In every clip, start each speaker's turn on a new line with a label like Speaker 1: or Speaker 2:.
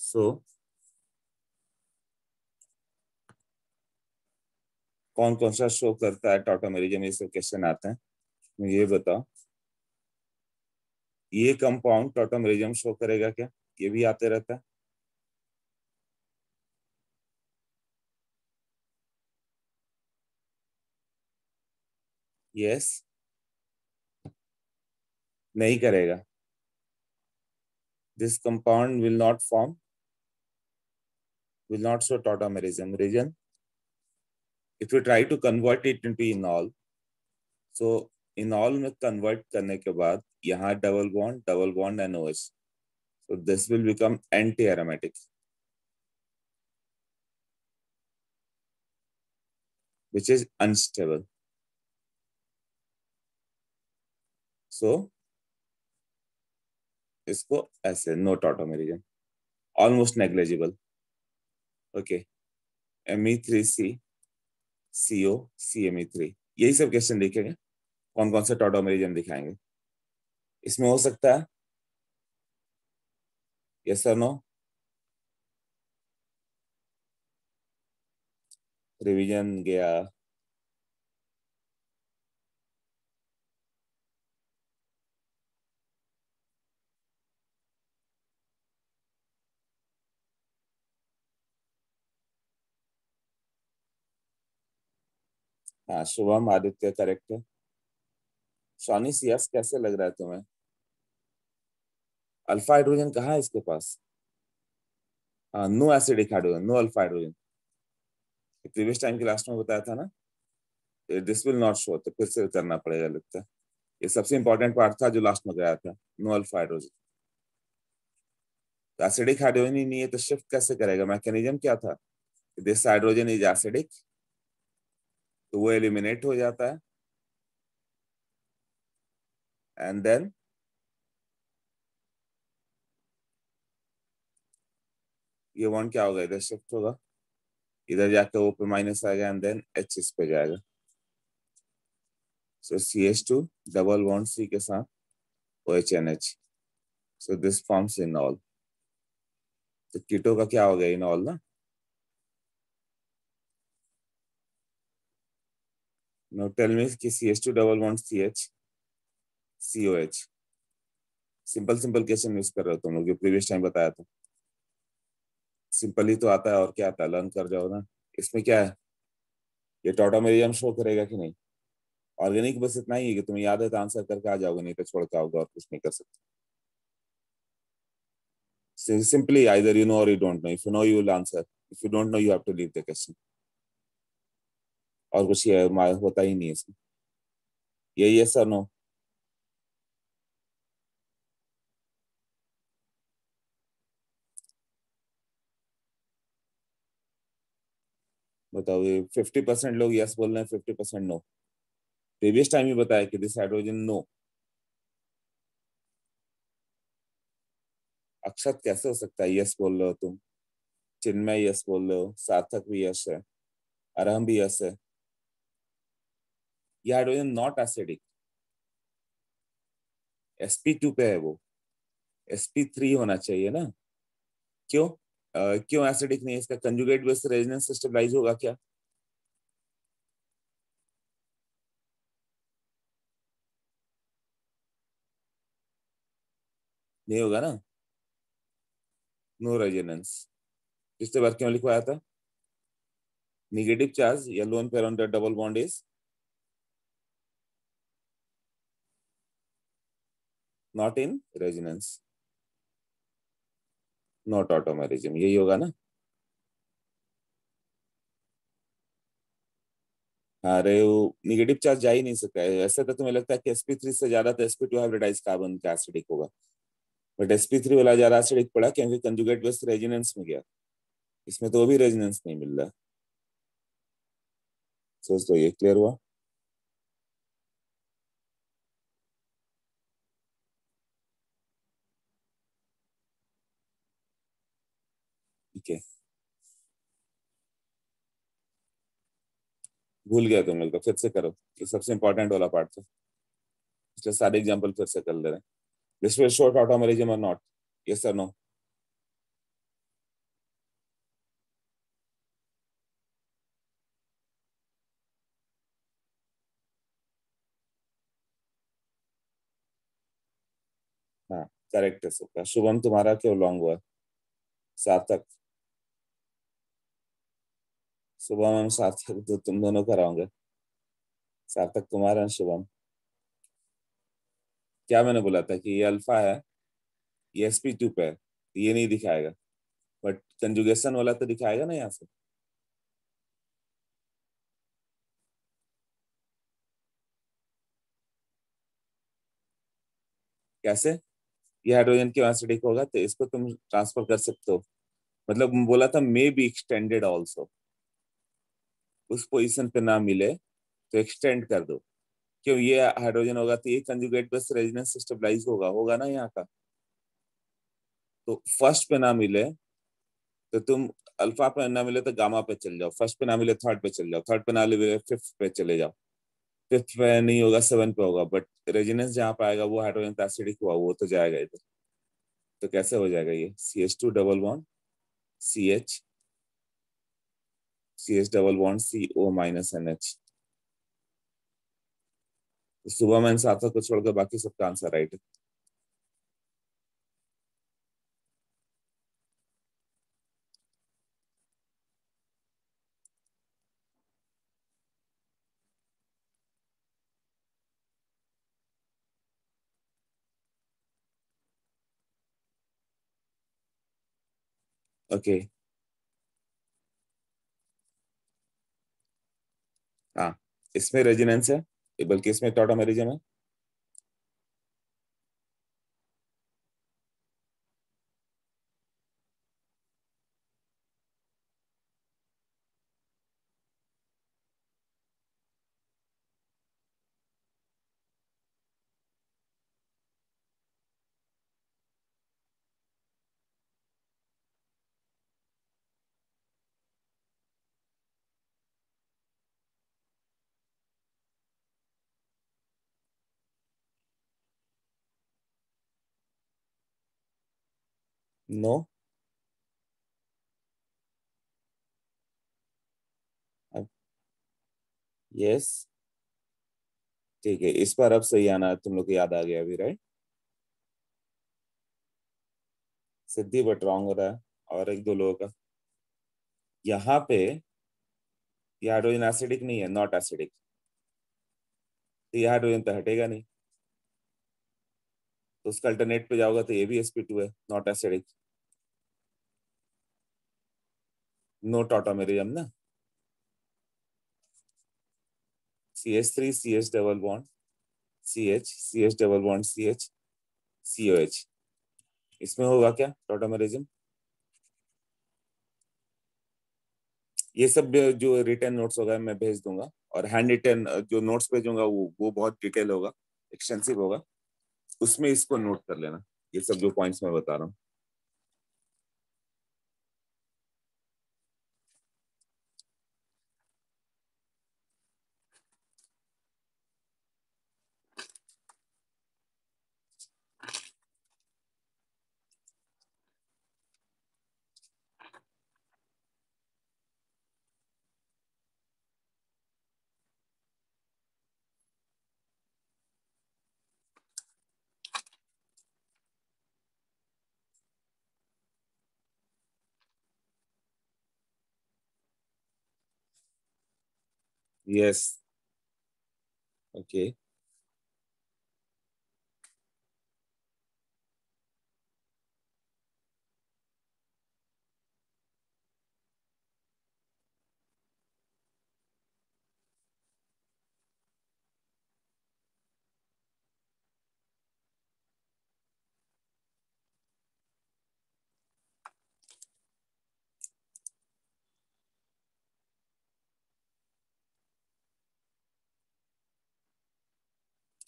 Speaker 1: सो कौन कौन सा शो करता है टॉटोमेरिज्म, ये सब क्वेश्चन आते हैं। मुझे ये बताओ, ये कंपाउंड टॉटोमेरिज्म शो करेगा क्या? ये भी आते रहता है। यस, नहीं करेगा। This compound will not show tautomerism. Reason, if you try to convert it into enol, so enol में convert करने के बाद यहाँ double bond NOH, so this will become anti-aromatic, which is unstable. So इसको ऐसे no tautomerism, almost negligible. Okay, Me3C CO CME3, यही सब question लिखेंगे। कौन कौन से टॉटोमेरिज्म दिखाएंगे इसमें, हो सकता है यस और नो। रिवीजन गया। हाँ, शुभम आदित्य करेक्ट है। सोनी सीएफ कैसे लग रहा है तुम्हें? अल्फा हाइड्रोजन कहाँ है इसके पास? हाँ, no acidic hydrogen, no alpha hydrogen. Previous time की लास्ट में बताया था ना, दिस विल नॉट शो, तो फिर से करना पड़ेगा लगता है। ये सबसे इंपॉर्टेंट पार्ट था जो लास्ट में गया था, नो अल्फा हाइड्रोजन। तो एसिडिक हाइड्रोजन ही नहीं है तो शिफ्ट कैसे करेगा? मैकेनिज्म क्या था? दिस हाइड्रोजन इज एसिडिक, तो वो एलिमिनेट हो जाता है, एंड देन ये वन क्या होगा, इधर शिफ्ट होगा, इधर जाकर ओ पे माइनस आएगा, एंड देन एच इस पे जाएगा। सो CH2 डबल बॉन्ड C के साथ OHNH, सो दिस फॉर्म्स इनॉल। तो कीटो का क्या हो गया, इनॉल ना। नो टेल मी कि CH2 double bond CH COH। Simple simple question use कर रहे हो तुम लोग, प्रीवियस टाइम बताया था। सिंपल ही तो आता है, और क्या आता है, लर्न कर जाओ ना। इसमें क्या है, ये टॉटोमेरिज्म शो करेगा कि नहीं? ऑर्गेनिक बस इतना ही है कि तुम्हें याद है तो आंसर करके आ जाओगे, नहीं तो छोड़ के आओगे, और कुछ नहीं कर सकते। Simply either you know or you don't know. If you know, you will answer. If you don't know, you have to leave the question. और कुछ ये होता ही नहीं है इसमें। ये सर नो। बताओ, ये 50% लोग यस बोल रहे हैं, 50% नो। प्रीवियस टाइम ही बताया कि दिस हाइड्रोजन नो। अक्षत कैसे हो सकता है यस बोल रहे हो तुम? चिन्मय यस बोल रहे हो, सार्थक भी यस है, अरहम भी यस है। ये हाइड्रोजन नॉट एसिडिक, sp2 पे है वो, sp3 होना चाहिए ना। क्यों? क्यों एसिडिक नहीं है? इसका कंजुगेट बेस रेजोनेंस स्टेबलाइज होगा क्या? नहीं होगा ना, नो रेजोनेंस। पिछले बार क्यों लिखवाया था? नेगेटिव चार्ज या lone pair on the double bond is not in resonance, not tautomerism, यही होगा ना। अरे वो निगेटिव चार्ज जा ही नहीं सकता है। ऐसा तो तुम्हें लगता है कि sp3 से ज्यादा तो sp2 हाइब्रिडाइज कार्बन का एसिडिक होगा, बट sp3 वाला ज्यादा एसिडिक पड़ा क्योंकि कंजुगेट बेस रेजोनेंस में गया। इसमें तो वो भी रेजोनेंस नहीं मिल रहा। सोच तो ये क्लियर हुआ। ठीक है, भूल गया तुम लोग तो फिर से करो, ये सबसे इंपॉर्टेंट वाला पार्ट था, इसलिए सारे एग्जाम्पल फिर से कर ले रहे हैं। दिस विल शॉर्ट ऑटोमेरिज्म और नॉट, यस और नो? करेक्ट है सबका। शुभम तुम्हारा क्यों लॉन्ग हुआ? सार्थक, शुभम एंड सार्थक तो तुम दोनों कराओगे। सार्थक तुम्हारा and शुभम। क्या मैंने बोला था कि ये अल्फा है, ये sp2 पे है, ये नहीं दिखाएगा, बट कंजुगेशन वाला तो दिखाएगा ना यहाँ से। कैसे? ये हाइड्रोजन क्यों एसिडिक होगा, तो इसको तुम ट्रांसफर कर सकते हो। मतलब बोला था मे बी एक्सटेंडेड ऑल्सो, उस पोजीशन पे ना मिले तो एक्सटेंड कर दो। क्यों? ये हाइड्रोजन होगा तो ये कंजुगेट बस रेजोनेंस स्टेबलाइज होगा, होगा ना यहाँ का। तो फर्स्ट पे ना मिले तो तुम अल्फा पे ना मिले तो गामा पे चल जाओ, फर्स्ट पे ना मिले थर्ड पे चल जाओ, थर्ड पे ना मिले फिफ्थ पे चले जाओ। फिफ्थ पे नहीं होगा, सेवन पे होगा, बट रेजोनेंस जहाँ पे आएगा वो हाइड्रोजन एसिडिक हुआ, वो तो जाएगा इधर। तो कैसे हो जाएगा ये? CH2 double bond CH, CH double bond CO minus NH। तो सुबह में सार्थक को छोड़कर बाकी सबका आंसर राइट है। ओके। हाँ, इसमें रेजोनेंस है, बल्कि इसमें टॉटोमेरिज्म है। नो। यस। ठीक है, इस बार अब सही आना तुम लोग को याद आ गया अभी, राइट? सिद्धि बट रॉन्ग हो रहा है, और एक दो लोगों का। यहाँ पे ये हाइड्रोजन एसिडिक नहीं है, नॉट एसिडिक, तो ये हाइड्रोजन तो हटेगा नहीं। तो उसका अल्टरनेट पे जाओगा तो ये भी sp2 है, नॉट एसिडिक। नो टॉटोमेरिज्म ना। CH3 CH double bond CH, CH double bond CH, COH। इसमें होगा क्या टॉटोमेरिज्म? ये सब जो रिटर्न नोट्स होगा मैं भेज दूंगा, और हैंड रिटर्न जो नोट्स भेजूंगा वो बहुत डिटेल होगा, एक्सटेंसिव होगा, उसमें इसको नोट कर लेना, ये सब जो पॉइंट्स मैं बता रहा हूँ। यस। ओके।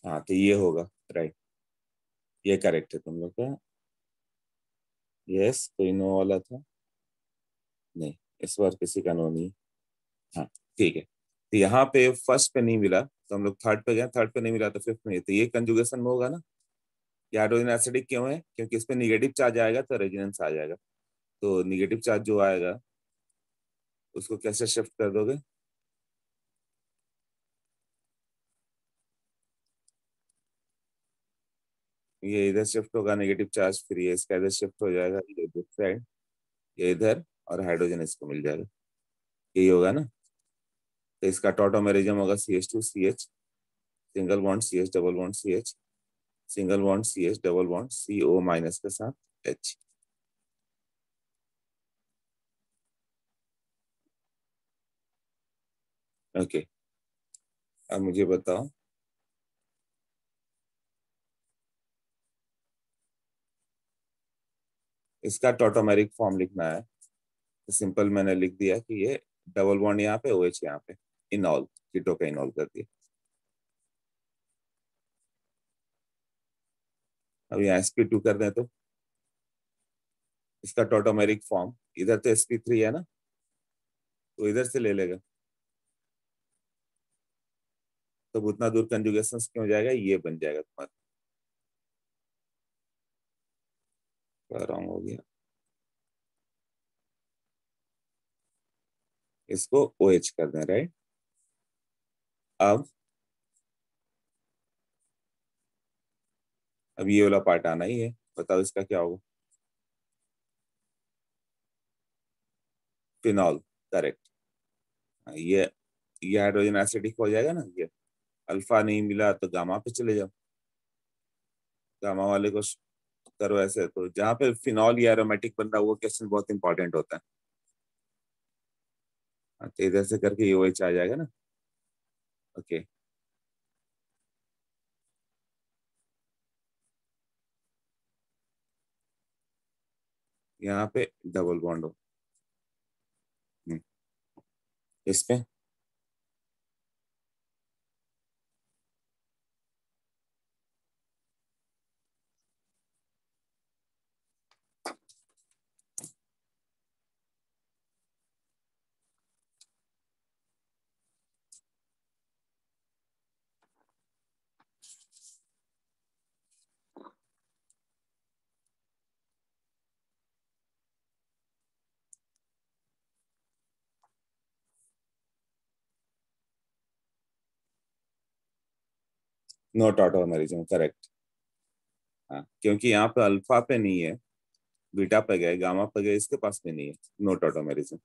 Speaker 1: हाँ, तो ये होगा, राइट। ये करेक्ट है तुम लोग का। यस, कोई नो वाला था? नहीं, इस बार किसी का नो नहीं। हाँ, ठीक है। तो यहाँ पे फर्स्ट पे नहीं मिला तो हम लोग थर्ड पे गए, थर्ड पे नहीं मिला तो फिफ्थ में, तो ये कंजुगेशन में होगा ना। ये हाइड्रोजन एसिडिक क्यों है? क्योंकि इसमें निगेटिव चार्ज आएगा तो रेजोनेंस आ जाएगा। तो निगेटिव चार्ज जो आएगा उसको कैसे शिफ्ट कर दोगे? ये इधर शिफ्ट होगा, नेगेटिव चार्ज फ्री है, इसका इधर शिफ्ट हो जाएगा, ये इधर साइड, ये इधर, और हाइड्रोजन इसको मिल जाएगा। यही होगा ना। तो इसका टॉटोमेरिज्म होगा CH2CH, single bond CH, double bond CH, single bond CH, double bond CO minus के साथ H। ओके, अब मुझे बताओ, इसका टॉटोमेरिक फॉर्म लिखना है। तो सिंपल मैंने लिख दिया कि ये डबल बॉन्ड यहाँ पे, OH यहाँ पे, इनॉल, कीटो का इनॉल कर दिया। अब यहाँ sp2 कर दें तो इसका टॉटोमेरिक फॉर्म, इधर तो sp3 है ना, तो इधर से ले लेगा, तो उतना दूर कंजुगेशन क्यों हो जाएगा, ये बन जाएगा तुम्हारा। रॉन्ग हो गया, इसको OH कर दें, राइट। अब अब ये वाला पार्ट आना ही है, बताओ इसका क्या होगा। Phenol, correct. ये हाइड्रोजन एसिडिक हो जाएगा ना। ये अल्फा नहीं मिला तो गामा पे चले जाओ, गामा वाले को करो ऐसे। तो जहाँ पे फिनॉल या एरोमेटिक बन रहा है वो क्वेश्चन बहुत इंपॉर्टेंट होता है। हाँ, तो इधर से करके ये OH आ जाएगा ना। ओके, यहाँ पे डबल बॉन्ड हो। हम्म, इस पे नो टॉटोमेरिज्म, करेक्ट। हाँ, क्योंकि यहाँ पे अल्फा पे नहीं है, बीटा पे गए, गामा पे गए, इसके पास में नहीं है, नो टॉटोमेरिज्म।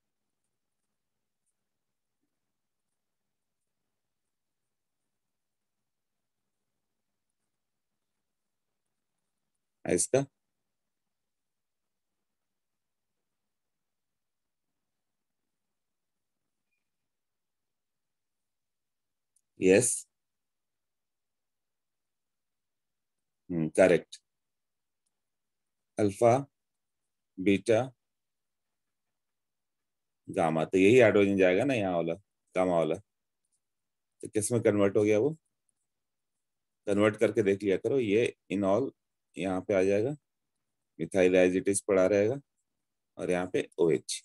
Speaker 1: इसका yes, correct. Alpha, beta, gamma, तो यही हाइड्रोजन जाएगा ना यहाँ वाला, गामा वाला। तो किस में कन्वर्ट हो गया वो, कन्वर्ट करके देख लिया करो। ये इनॉल यहाँ पे आ जाएगा, मिथाइल एज इट इज पड़ा रहेगा, और यहाँ पे OH।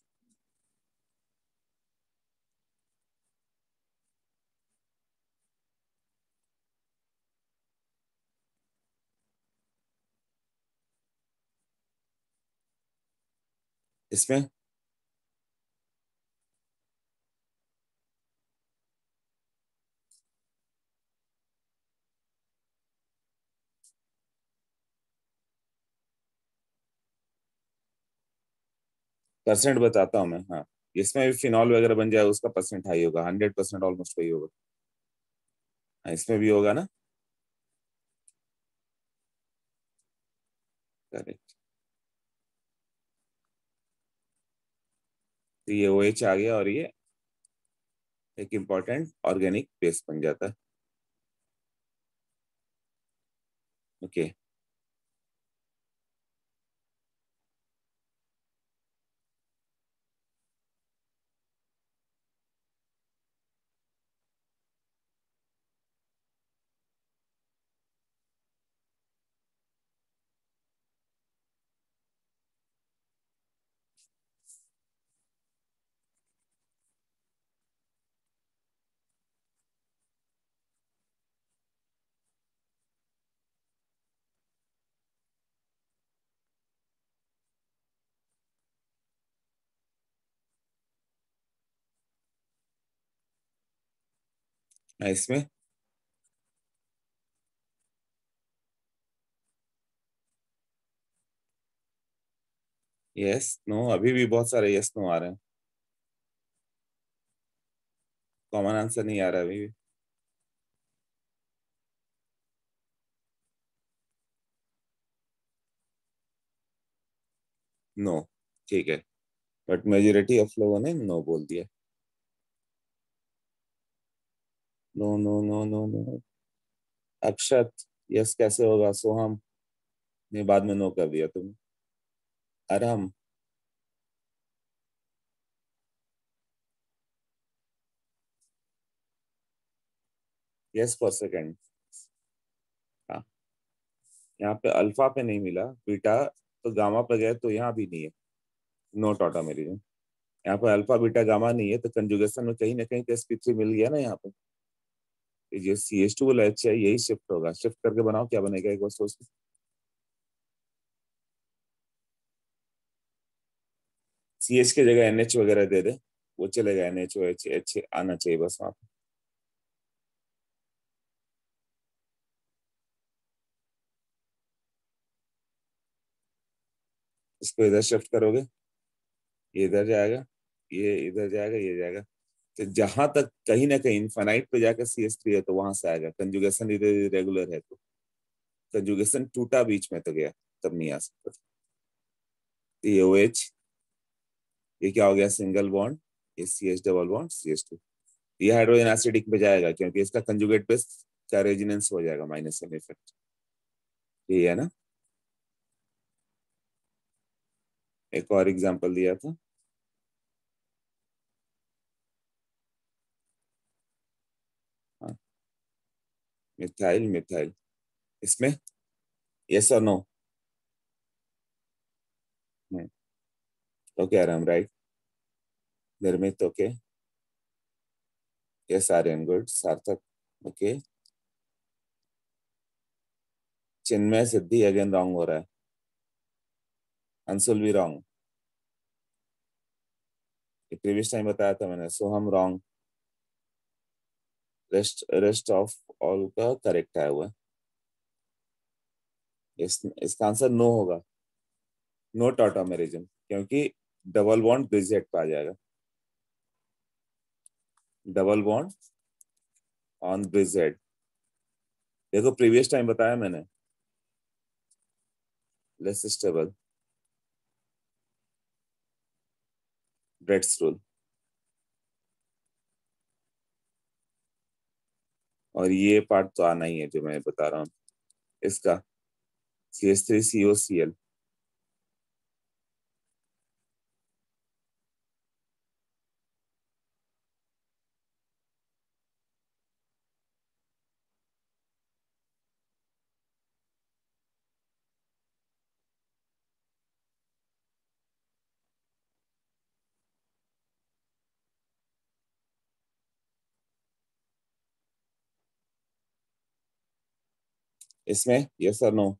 Speaker 1: इसमें परसेंट बताता हूँ मैं, हाँ। इसमें भी फिनॉल वगैरह बन जाए, उसका परसेंट हाई होगा, 100% ऑलमोस्ट वही होगा। हाँ, इसमें भी होगा ना, करेक्ट। तो ये OH आ गया, और ये एक इम्पॉर्टेंट ऑर्गेनिक बेस बन जाता है। ओके, इसमें यस नो, अभी भी बहुत सारे यस नो आ रहे हैं, कॉमन आंसर नहीं आ रहा अभी भी। नो, ठीक है, बट मेजोरिटी ऑफ लोगों ने नो बोल दिया। No no no no no. Akshat, yes कैसे होगा? सोहम ने बाद में नो कर दिया तुम। अरहम। Yes for second. हाँ, यहाँ पे अल्फा पे नहीं मिला, बीटा तो गामा पे गए तो यहाँ भी नहीं है। नोट ऑटोमेरिज्म। यहाँ पे अल्फा बीटा गामा नहीं है, तो कंजुगेशन में कहीं ना कहीं तो sp3 मिल गया ना यहाँ पे। ये CH2 वाला H है, यही शिफ्ट होगा, शिफ्ट करके बनाओ क्या बनेगा एक बार सोच। CH की जगह NH वगैरह दे दे, वो चलेगा, NHOH आना चाहिए बस वहां पे। इसको इधर शिफ्ट करोगे, ये इधर जाएगा, ये इधर जाएगा, ये जाएगा, तो जहां तक कहीं ना कहीं इनफाइनाइट पे जाकर CH3 है तो वहां से आएगा। कंजुगेशन इधर रेगुलर है तो कंजुगेशन टूटा बीच में तो गया, तब नहीं आ सकता। तो ये OH, ये क्या हो गया? सिंगल बॉन्ड, ये CH डबल बॉन्ड CH2। ये हाइड्रोजन एसिडिक पे जाएगा क्योंकि इसका कंजुगेट बेस का रेजिनेंस हो जाएगा, माइनस एन इफेक्ट। ये है ना। एक और एग्जांपल दिया था। हाँ, मिथाइल मिथाइल, इसमें यस और no. Okay Aram, right. Nirmit, okay. Yes Aryan, good. Sarthak, okay. Chinmay Siddhi again wrong हो रहा है। अंशुल भी रॉन्ग। ये प्रीवियस टाइम बताया था मैंने। Soham wrong. Rest rest of all का करेक्ट आया हुआ है। इसका आंसर नो होगा। नो टॉटोमेरिज्म, क्योंकि डबल बॉन्ड ब्रिजेट पे आ जाएगा। Double bond on bridgehead. देखो प्रीवियस टाइम बताया मैंने, लेस स्टेबल, ब्रेड्स रूल। और ये पार्ट तो आना ही है जो मैं बता रहा हूँ इसका। CH3COCl। इसमें यस और नो।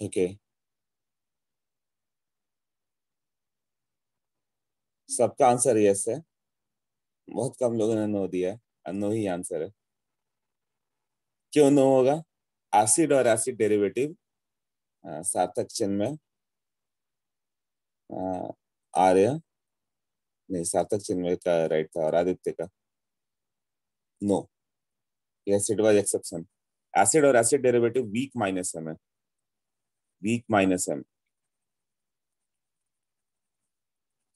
Speaker 1: ओके, सबका आंसर यस है। बहुत कम लोगों ने नो दिया है, नो ही आंसर है। क्यों नो होगा? एसिड और एसिड डेरिवेटिव सार्थक चिन्ह में आर्य, नहीं सार्थक चिन्ह में का राइट था और आदित्य का no. Acid was exception. Acid और acid derivative weak minus M है, वीक माइनस एम,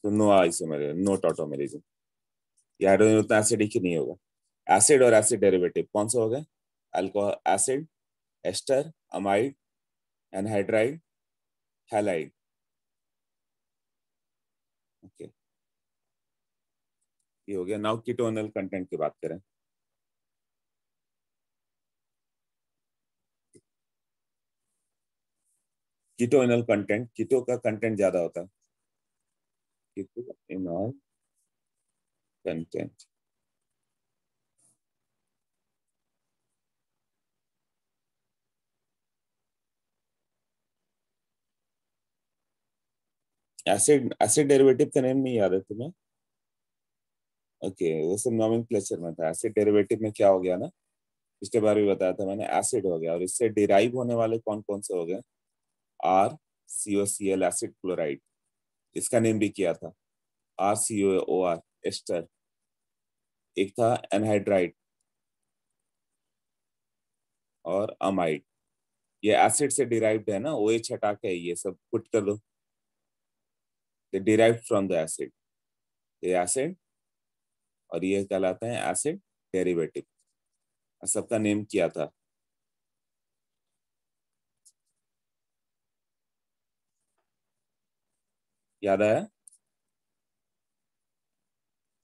Speaker 1: तो नो आइसोमेर, नो टॉटोमेरिज्म। ये हाइड्रोजन उतना एसिडिक ही नहीं होगा। एसिड और एसिड डेरिवेटिव कौन सा हो गया? Alcohol, acid, ester, amide, anhydride, halide. Okay, ये हो गया। नाउ कीटोनल कंटेंट की बात करें। कीटोनल कंटेंट, कीटो का कंटेंट ज्यादा होता है। कीटोइनॉल कंटेंट, एसिड एसिड डेरिवेटिव का नेम नहीं याद है तुम्हें? ओके, वो सब नॉमेनक्लेचर में था। एसिड डेरिवेटिव में क्या हो गया ना, पिछले बार भी बताया था मैंने, एसिड हो गया और इससे डिराइव होने वाले कौन कौन से हो गए? R C O C L, acid chloride, इसका नेम भी किया था। R C O R, ester. एक था एनहाइड्राइड और अमाइड। ये एसिड से डिराइव्ड है ना, ओ एच हटा के ये सब पुट कर दो, दे डिराइव्ड फ्रॉम द एसिड। ये एसिड और ये कहलाते हैं एसिड डेरिवेटिव। सबका नेम किया था। याद आया?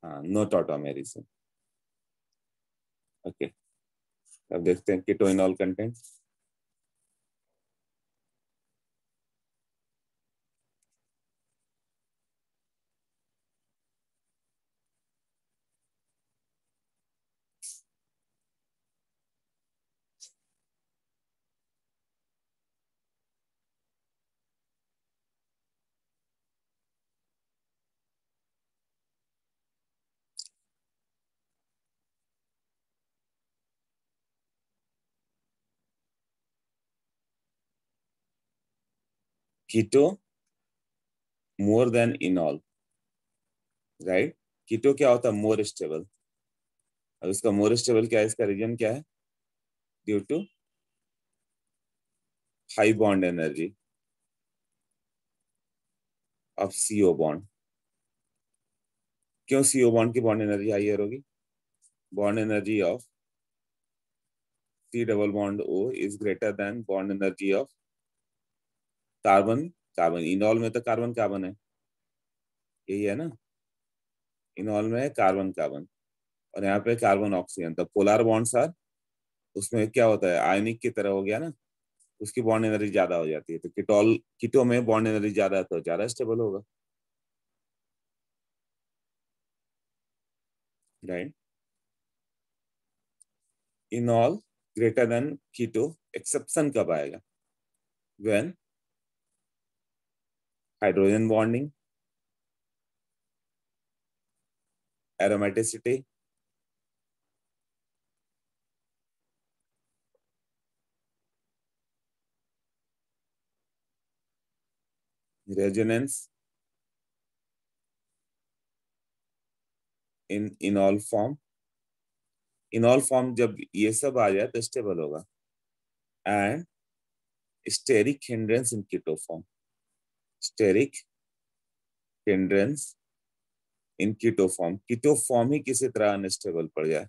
Speaker 1: हाँ, नो टॉटोमेरिज्म। ओके, अब देखते हैं कीटोइनॉल कंटेंट। कीटो मोर देन इनॉल, राइट? कीटो क्या होता है? More stable. अब इसका मोर स्टेबल क्या है? इसका रीजन क्या है? Due to high bond energy of CO bond. क्यों सीओ बॉन्ड की बॉन्ड एनर्जी हाई होगी? Bond energy of C double bond O is greater than bond energy of carbon carbon. Enol में तो कार्बन कार्बन है, यही है ना? इनॉल में है कार्बन कार्बन और यहाँ पे कार्बन ऑक्सीजन। तो पोलर बॉन्ड्स आर, उसमें क्या होता है? आयनिक की तरह हो गया ना, उसकी बॉन्ड एनर्जी ज्यादा हो जाती है। तो कीटोल, कीटो में बॉन्ड एनर्जी ज्यादा है तो ज्यादा स्टेबल होगा, right? Enol greater than keto, exception कब आएगा? When hydrogen bonding, aromaticity, resonance in enol form. Enol form जब ये सब आ जाए तो स्टेबल होगा। And steric hindrance in keto form, steric hindrance in keto form. Keto form ही किसी तरह अनस्टेबल पड़ जाए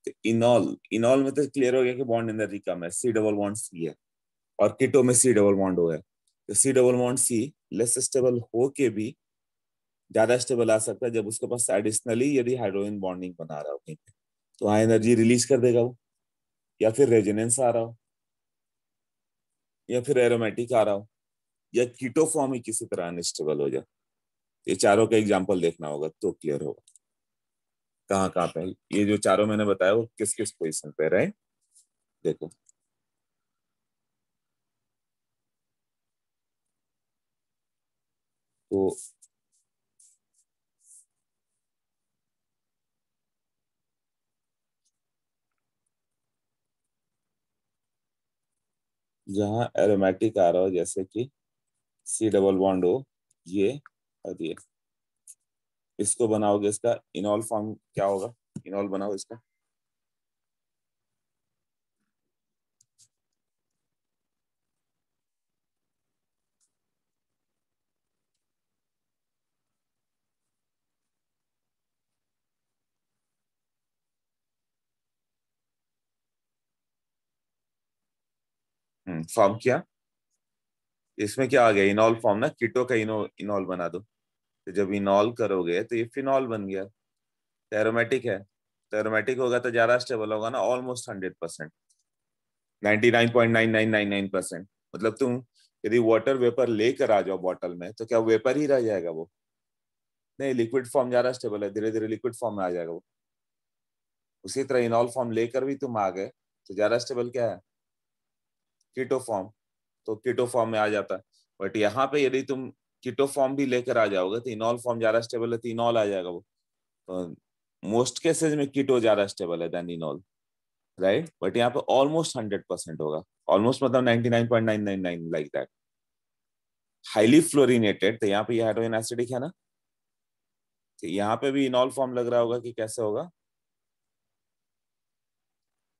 Speaker 1: तो इनॉल, इनॉल में तो क्लियर हो गया कि बॉन्ड एनर्जी कम है, सी डबल बॉन्ड सी है, और कीटो में सी डबल बॉन्ड ओ है। तो C double bond C less stable हो के भी ज्यादा स्टेबल आ सकता है जब उसके पास एडिशनली यदि हाइड्रोजन बॉन्डिंग बना रहा हो कहीं पे, तो वहां एनर्जी रिलीज कर देगा वो। या फिर रेजोनेंस आ रहा हो, या फिर एरोमेटिक आ रहा हो, या कीटो फॉर्म ही किसी तरह अनस्टेबल हो जाए। ये चारों का एग्जाम्पल देखना होगा तो क्लियर होगा कहाँ कहाँ पे ये जो चारों मैंने बताया वो किस किस पोजिशन पे, राइट? देखो, तो जहां एरोमेटिक आ रहा हो, जैसे कि सी डबल बॉन्ड हो, ये और ये, इसको बनाओगे, इसका इनॉल फॉर्म क्या होगा? इनॉल बनाओ इसका। फॉर्म किया, इसमें क्या आ गया? इनॉल फॉर्म ना, कीटो का इनॉल बना दो। तो जब इनॉल करोगे तो ये फिनॉल बन गया। तो एरोमेटिक है, तो एरोमेटिक होगा तो ज्यादा स्टेबल होगा ना, ऑलमोस्ट 100%, 99.9999%। मतलब तुम यदि वाटर वेपर लेकर आ जाओ बॉटल में, तो क्या वेपर ही रह जाएगा वो? नहीं, लिक्विड फॉर्म ज्यादा स्टेबल है, धीरे धीरे लिक्विड फॉर्म में आ जाएगा वो। उसी तरह इनॉल फॉर्म लेकर भी तुम आ गए, तो ज्यादा स्टेबल क्या है? Keto form. तो कीटो फॉर्म में आ जाता है। बट यहाँ पे यदि तुम कीटो फॉर्म भी लेकर आ जाओगे, तो इनॉल फॉर्म ज्यादा स्टेबल है, तो इनॉल आ जाएगा वो। तो मोस्ट केसेस में कीटो ज्यादा स्टेबल है देन इनॉल, राइट? बट यहाँ पे ऑलमोस्ट 100% होगा। ऑलमोस्ट मतलब 99.999 लाइक दैट। हाईली फ्लोरिनेटेड, तो यहाँ पे ये हाइड्रोजन एसिडिक है ना, तो यहाँ पे भी इनॉल फॉर्म लग रहा होगा कि कैसे होगा?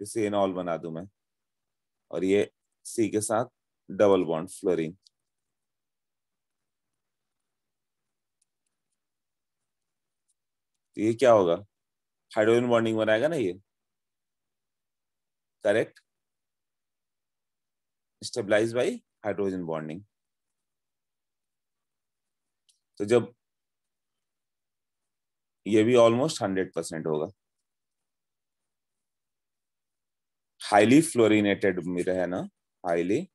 Speaker 1: इसे इनॉल बना दूं मैं, और ये सी के साथ डबल बॉन्ड फ्लोरीन, तो ये क्या होगा? हाइड्रोजन बॉन्डिंग बनाएगा ना ये, correct? Stabilize by hydrogen bonding. तो जब ये भी ऑलमोस्ट 100% होगा, हाईली फ्लोरिनेटेड में है ना, हाईली,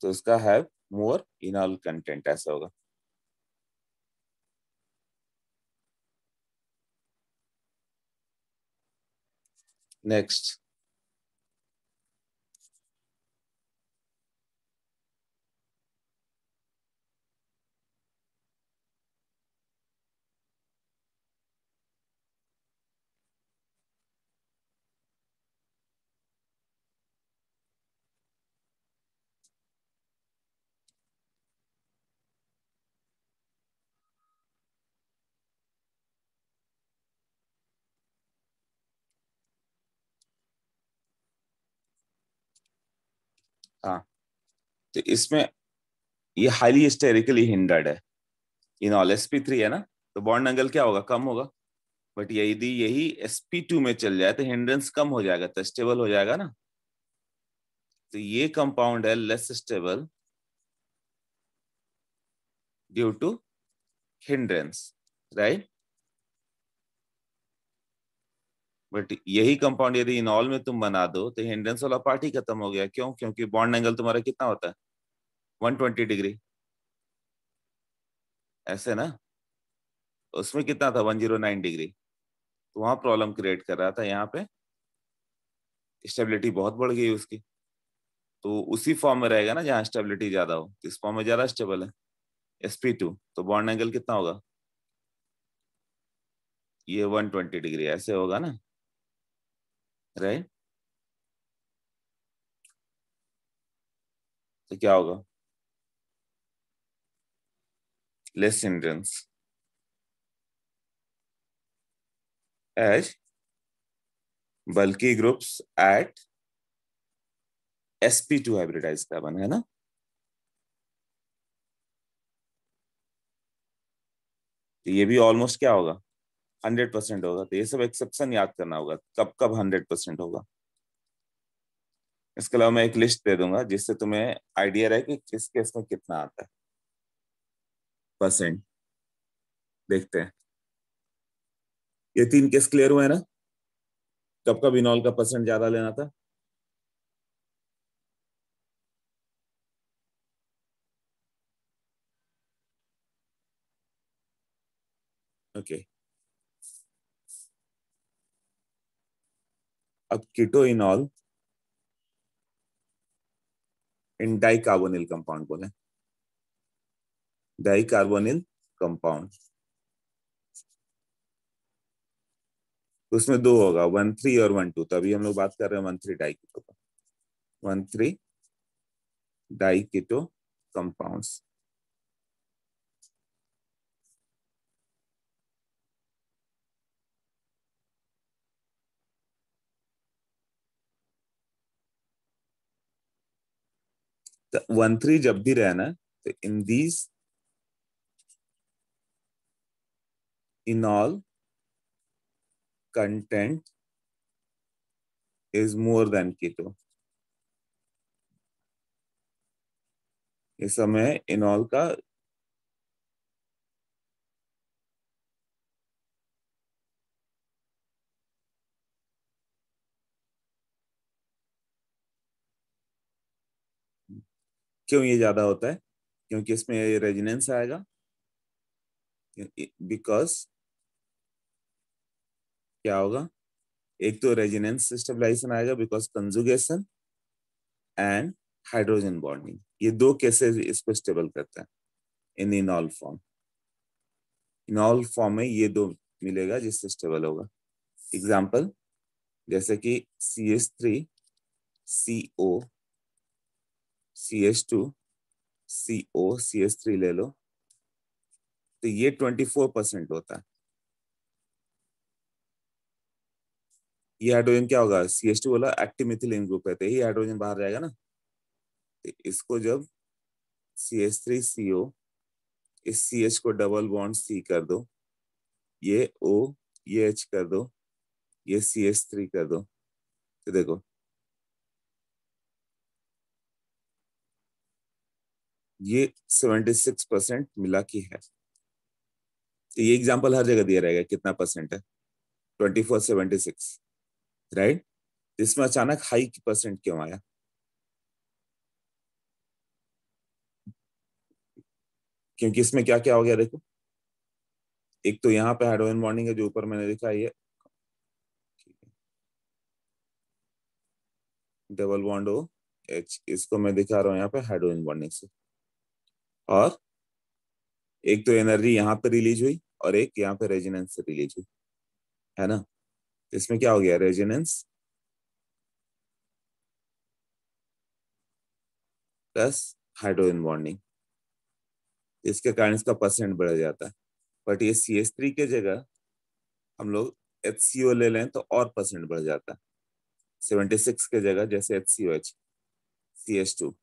Speaker 1: तो इसका है मोर इनॉल कंटेंट, ऐसा होगा। नेक्स्ट। हाँ, तो इसमें ये हाईली स्टेरिकली हिंडर्ड है, इनॉल sp3 है ना, तो बॉन्ड एंगल क्या होगा? कम होगा। बट यदि यही sp2 में चल जाए, तो हिंड्रेंस कम हो जाएगा, तो स्टेबल हो जाएगा ना। तो ये कंपाउंड है less stable due to hindrance, right? But यही कंपाउंड यदि इनॉल में तुम बना दो, तो हिंड्रेंस वाला पार्ट ही खत्म हो गया। क्यों? क्योंकि बॉन्ड एंगल तुम्हारा कितना होता है? 120 डिग्री, ऐसे ना। उसमें कितना था? 109 डिग्री। तो वहां प्रॉब्लम क्रिएट कर रहा था, यहाँ पे स्टेबिलिटी बहुत बढ़ गई उसकी। तो उसी फॉर्म में रहेगा ना जहाँ स्टेबिलिटी ज्यादा हो, तो इस फॉर्म में ज्यादा स्टेबल है, sp2। तो बॉन्ड एंगल कितना होगा? ये 120 डिग्री ऐसे होगा ना, राइट? तो क्या होगा? Less hindrance as bulky groups at sp2 hybridize carbon, है ना। तो ये भी ऑलमोस्ट क्या होगा? 100% होगा। तो ये सब एक्सेप्शन याद करना होगा, कब कब 100% होगा। इसके अलावा मैं एक लिस्ट दे दूंगा, जिससे तुम्हें आइडिया रहे कि किस केस में कितना आता है परसेंट। देखते हैं, ये 3 केस क्लियर हुए ना? कब कब इनॉल का परसेंट ज्यादा लेना था? ओके। अब कीटोइनॉल इन डाइकार्बोनिल कंपाउंड बोले, डाइकार्बोनिल कंपाउंड, उसमें दो होगा, 1,3 और 1,2। तो अभी हम लोग बात कर रहे हैं 1,3 डाइकीटो का, 1,3 डाइकीटो कंपाउंड्स। तो 1,3 जब भी रहना, तो in these enol content is more than keto. इस समय इनॉल का क्यों ये ज्यादा होता है? क्योंकि इसमें रेजिनेंस आएगा, बिकॉज क्या होगा, एक तो रेजिनेंस स्टेबलाइजेशन आएगा because conjugation and hydrogen bonding, ये दो केसेस इसको स्टेबल करता है इन इनॉल फॉर्म। इनॉल फॉर्म में ये दो मिलेगा जिससे स्टेबल होगा। एग्जाम्पल जैसे कि CH3CO CH2 CO CH3 ले लो, तो ये 24% होता है। ये हाइड्रोजन क्या होगा, CH2 बोला एक्टिव मिथिलीन ग्रुप है, तो यही हाइड्रोजन बाहर जाएगा ना। तो इसको जब CH3CO, इस CH को डबल बॉन्ड C कर दो, ये O, ये H कर दो, ये CH3 कर दो, तो देखो ये 76% मिला की है। तो ये एग्जाम्पल हर जगह दिया रहेगा कितना परसेंट है, 2476, राइट। इसमें अचानक हाई परसेंट क्यों आया? क्योंकि इसमें क्या क्या हो गया देखो, एक तो यहाँ पे हाइड्रोजन बॉन्डिंग है जो ऊपर मैंने लिखा है, ये डबल बॉन्ड O H, इसको मैं दिखा रहा हूँ यहाँ पे हाइड्रोजन बॉन्डिंग से। और एक तो एनर्जी यहाँ पे रिलीज हुई और एक यहाँ पे रेजिनेंस से रिलीज हुई, है ना। इसमें क्या हो गया, रेजिनेंस प्लस हाइड्रोजन बॉन्डिंग, इसके कारण इसका परसेंट बढ़ जाता है। बट ये CH3 के जगह हम लोग HCO ले लें तो और परसेंट बढ़ जाता है, 76 के जगह जैसे HCOH CH2।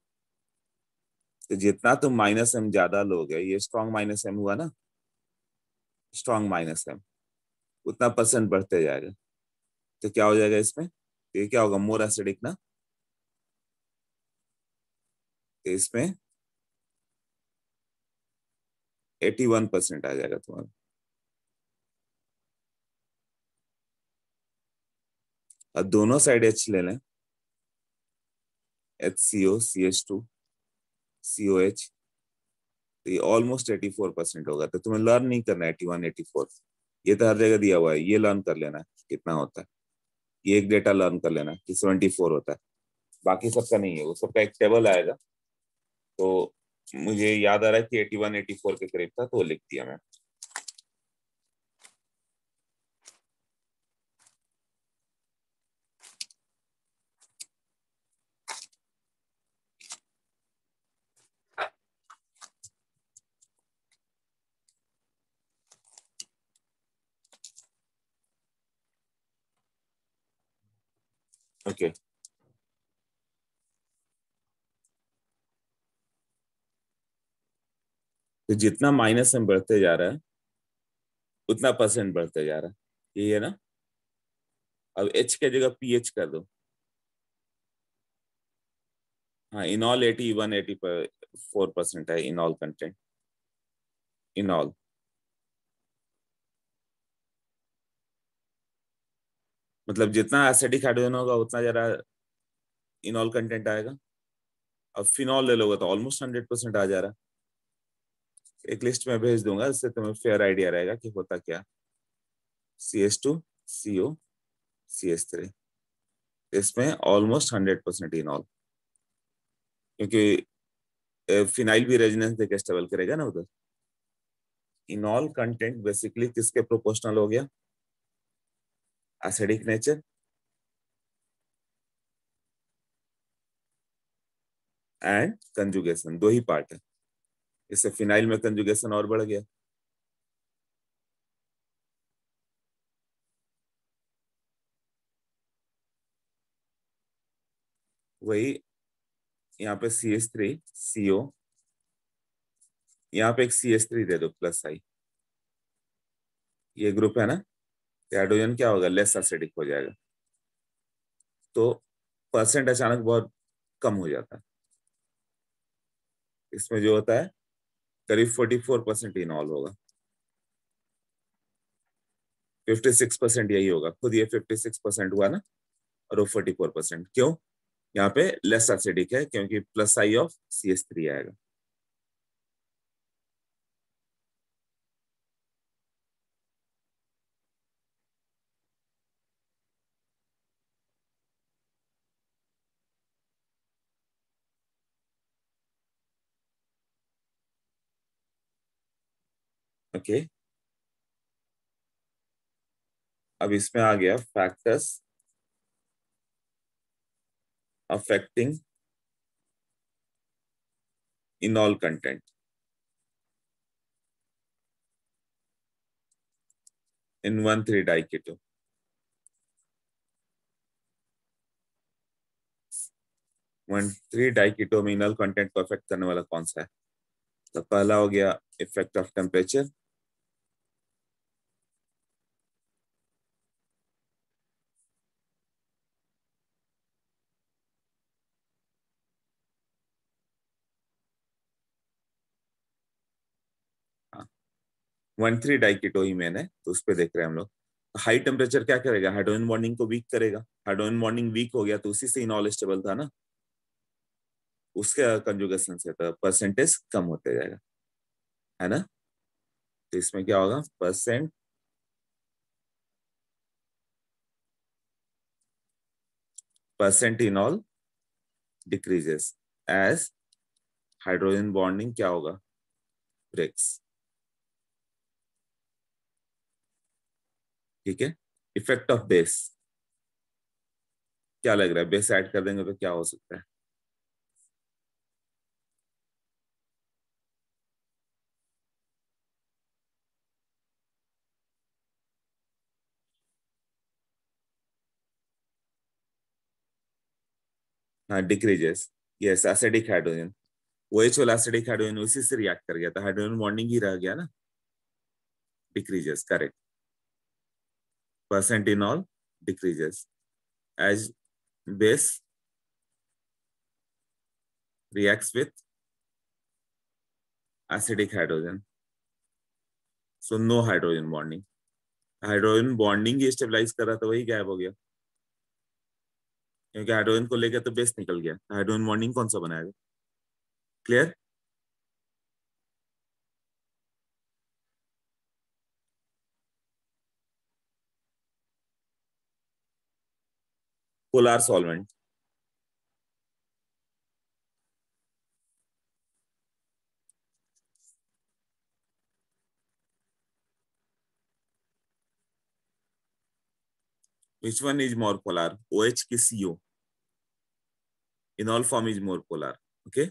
Speaker 1: तो जितना तुम माइनस एम ज्यादा लोगे, ये स्ट्रॉन्ग माइनस एम हुआ ना, स्ट्रॉन्ग माइनस एम, उतना परसेंट बढ़ते जाएगा। तो क्या हो जाएगा इसमें, तो ये क्या होगा, मोर एसिडिक ना। तो इसमें 81% आ जाएगा तुम्हारा। अब दोनों साइड H ले लें, HCO CH2 COH, तो ये ऑलमोस्ट 84% होगा। तो तुम्हें लर्न नहीं करना है 81 84, ये तो हर जगह दिया हुआ है, ये लर्न कर लेना है कितना होता है, ये एक डेटा लर्न कर लेना कि 74 होता है। बाकी सबका नहीं है, वो सबका एक टेबल आएगा। तो मुझे याद आ रहा है कि 81 84 के करीब था, तो वो लिख दिया मैं। ओके, तो जितना माइनस में बढ़ते जा रहा है उतना परसेंट बढ़ते जा रहा है, यही है ना। अब H के जगह PH कर दो। हाँ, इनॉल 81 84% है इनॉल कंटेंट, इनॉल। मतलब जितना एसिडिक हाइड्रोजन होगा उतना ज्यादा इनॉल कंटेंट आएगा। अब फिनॉल ले लोगे तो ऑलमोस्ट 100% आ जा रहा है। एक लिस्ट में भेज दूंगा, इससे तुम्हें फेयर आइडिया रहेगा कि होता क्या। CH2 CO CH3, इसमें ऑलमोस्ट 100% इनॉल, क्योंकि फिनाइल भी रेजोनेंस देके स्टेबल करेगा ना उधर। इनॉल कंटेंट बेसिकली किसके प्रोपोर्शनल हो गया? एसिडिक नेचर एंड कंजुगेशन, दो ही पार्ट है। इससे फिनाइल में कंजुगेशन और बढ़ गया। वही यहाँ पे CH3CO, यहाँ पे एक CH3 दे दो प्लस आई, ये ग्रुप है ना, तो हाइड्रोजन क्या होगा? लेस एसिडिक हो जाएगा, तो परसेंट अचानक बहुत कम हो जाता है। इसमें जो होता है करीब 44% इनॉल होगा, 56% यही होगा, खुद ये 56% हुआ ना, और वो 44%। क्यों? यहाँ पे लेस एसिडिक है क्योंकि प्लस आई ऑफ CH3 आएगा। ओके, अब इसमें आ गया factors affecting enol content in 1,3-डाइकीटो। 1,3-डाइकीटो में इनॉल कंटेंट को अफेक्ट करने वाला कौन सा है? तो पहला हो गया इफेक्ट ऑफ टेम्परेचर, हाँ 1,3-डाइकीटो ही मैंने, तो उस पर देख रहे हैं हम लोग। हाई टेम्परेचर क्या करेगा? हाइड्रोजन बॉन्डिंग को वीक करेगा। हाइड्रोजन बॉन्डिंग वीक हो गया तो उसी से इनॉल स्टेबल था ना, उसके कंजुगेशन से तो परसेंटेज कम होते जाएगा, है ना। तो इसमें क्या होगा? Percent enol decreases as hydrogen bonding क्या होगा? ब्रेक्स। ठीक है। इफेक्ट ऑफ बेस, क्या लग रहा है? बेस ऐड कर देंगे तो क्या हो सकता है? हाँ डिक्रीजेस, यस एसिडिक हाइड्रोजन, वो एच वाला एसिडिक हाइड्रोजन उसी से रिएक्ट कर गया था, हाइड्रोजन बॉन्डिंग ही रह गया ना, decreases correct. Percent enol decreases as base reacts with acidic hydrogen, so no hydrogen bonding। Hydrogen bonding ही स्टेबलाइज कर रहा था, वही गायब हो गया, क्योंकि हाइड्रोजन को लेकर तो बेस निकल गया, हाइड्रोजन बॉन्डिंग कौन सा बनाएगा? Clear. Polar solvent, which one is more polar? OH की CO, enol form is more polar, okay।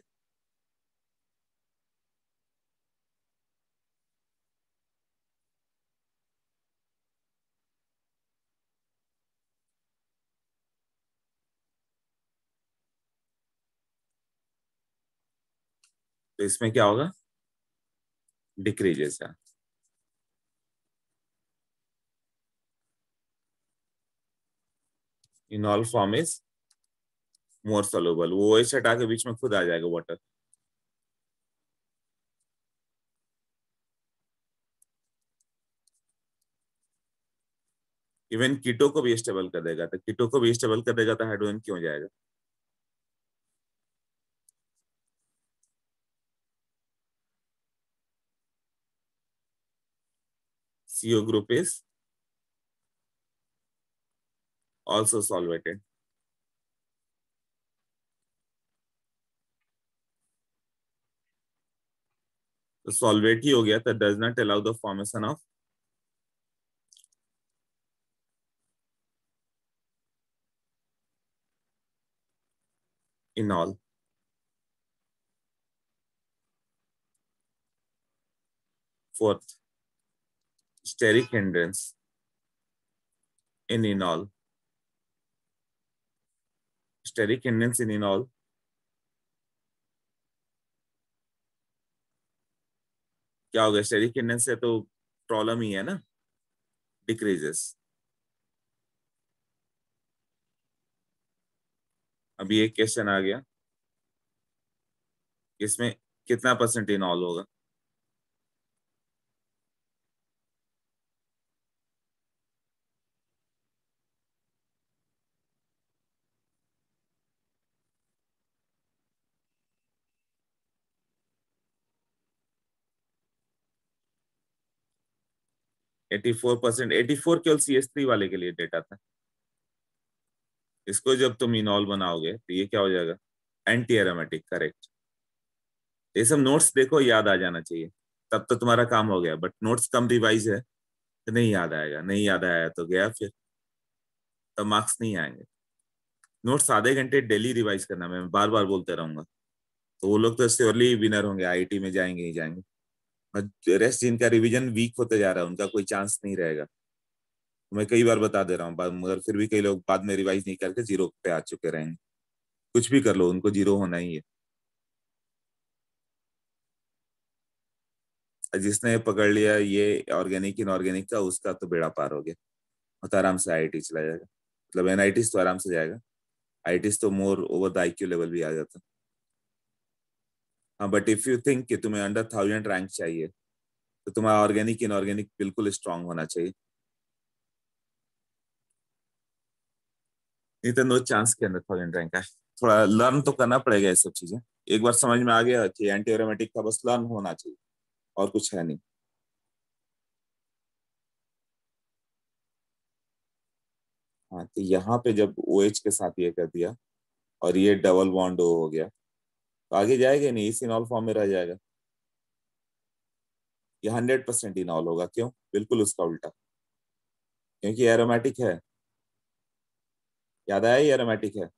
Speaker 1: तो इसमें क्या होगा? डिक्रीजेस है। इनॉल फॉर्म इज मोर सोल्यूबल, वो OH हटा के बीच में खुद आ जाएगा वाटर। इवन कीटो को भी स्टेबल कर देगा, तो कीटो को भी स्टेबल कर देगा तो हाइड्रोजन क्यों जाएगा? CO group is also solvated, तो सॉल्वेट ही हो गया, तो does not allow the formation of enol. Fourth, steric hindrance in enol. Steric hindrance in enol क्या होगा? स्टेरिक हिंड्रेंस से तो प्रॉब्लम ही है ना, डिक्रीजेस। अभी एक क्वेश्चन आ गया, इसमें कितना परसेंट इनॉल होगा? एटी 4%। 84 केवल CS3 वाले के लिए डेटा था। इसको जब तुम इनॉल बनाओगे तो ये क्या हो जाएगा? Anti aromatic, correct. ये सब नोट्स देखो, याद आ जाना चाहिए, तब तो तुम्हारा काम हो गया। बट नोट्स कम रिवाइज है तो नहीं याद आएगा, नहीं याद आया तो गया फिर, तब मार्क्स नहीं आएंगे। नोट्स आधे घंटे डेली रिवाइज करना, मैं बार बार बोलते रहूंगा, तो वो लोग तो श्योरली विनर होंगे, आईआईटी में जाएंगे ही जाएंगे। रेस्ट जिनका रिवीजन वीक होते जा रहा है उनका कोई चांस नहीं रहेगा। तो मैं कई बार बता दे रहा हूँ, मगर फिर भी कई लोग बाद में रिवाइज नहीं करके जीरो पे आ चुके रहेंगे। कुछ भी कर लो, उनको जीरो होना ही है। और जिसने पकड़ लिया ये ऑर्गेनिक इनऑर्गेनिक का, उसका तो बेड़ा पार हो गया, वो तो आराम से आईआईटी चला जाएगा। मतलब एनआईटी तो आराम से जाएगा, आईआईटी तो more over the IQ level भी आ जाता। हाँ, बट इफ यू थिंक कि तुम्हें अंडर 1000 रैंक चाहिए, तो तुम्हारा ऑर्गेनिक इनऑर्गेनिक बिल्कुल स्ट्रांग होना चाहिए। नहीं तो नो चांस के अंदर 1000 रैंक है। थोड़ा लर्न तो करना पड़ेगा ये सब चीजें। एक बार समझ में आ गया कि एंटी एरोमेटिक का बस लर्न होना चाहिए, और कुछ है नहीं। हाँ, तो यहाँ पे जब OH के साथ ये कर दिया और ये डबल बॉन्ड O हो गया, तो आगे जाएगा नहीं, इस इनॉल फॉर्म में रह जाएगा। ये 100% इनॉल होगा। क्यों? बिल्कुल उसका उल्टा, क्योंकि एरोमेटिक है। याद आया, ये एरोमेटिक है।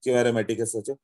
Speaker 1: क्यों एरोमेटिक है, सोचो।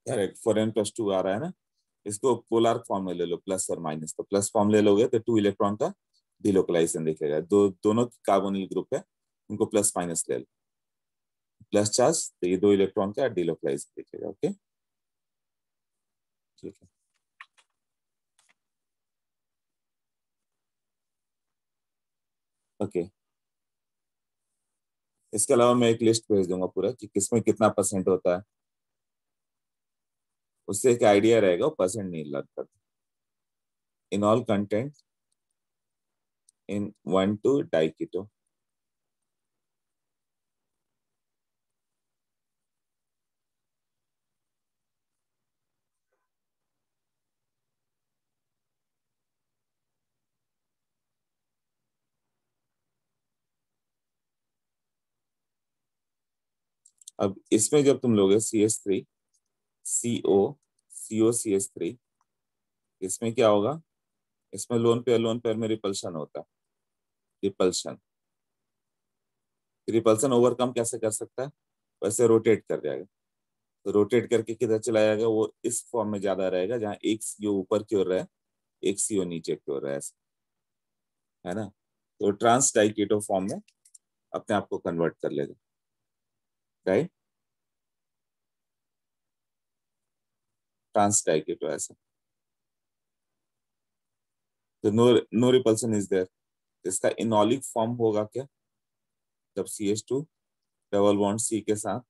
Speaker 1: करेक्ट, 4n+2 आ रहा है ना। इसको पोलर फॉर्म में ले लो, प्लस और माइनस। तो प्लस फॉर्म ले लोगे तो 2 इलेक्ट्रॉन का डिलोकलाइजेशन दिखेगा। दोनों कार्बोनिल ग्रुप है, उनको प्लस माइनस ले लो। प्लस चार्ज, तो ये 2 इलेक्ट्रॉन का डिलोकलाइजेशन दिखेगा। ओके, ठीक है। ओके, इसके अलावा मैं एक लिस्ट भेज दूंगा पूरा कि किसमें कितना परसेंट होता है, उससे एक आइडिया रहेगा, परसेंट नहीं लग करता। इनॉल कंटेंट इन 1,2 डाइकीटो। अब इसमें जब तुम लोगे CS3 COCH3, इसमें क्या होगा, इसमें लोन पेयर में रिपल्शन होता है। रिपल्शन रिपल्शन ओवरकम कैसे कर सकता है, वैसे रोटेट कर जाएगा। तो रोटेट करके किधर चला जाएगा, वो इस फॉर्म में ज्यादा रहेगा जहाँ एक सीओ ऊपर की ओर रहे, एक सीओ नीचे की ओर रहे, ऐसा है ना। तो ट्रांस डाइकेटो फॉर्म में अपने आप को कन्वर्ट कर लेगा, राइट। ट्रांस डाइकेटो ऐसा, तो नो रिपल्सन इज देयर। इसका इनॉलिक फॉर्म होगा क्या, जब CH2 डबल बॉन्ड C के साथ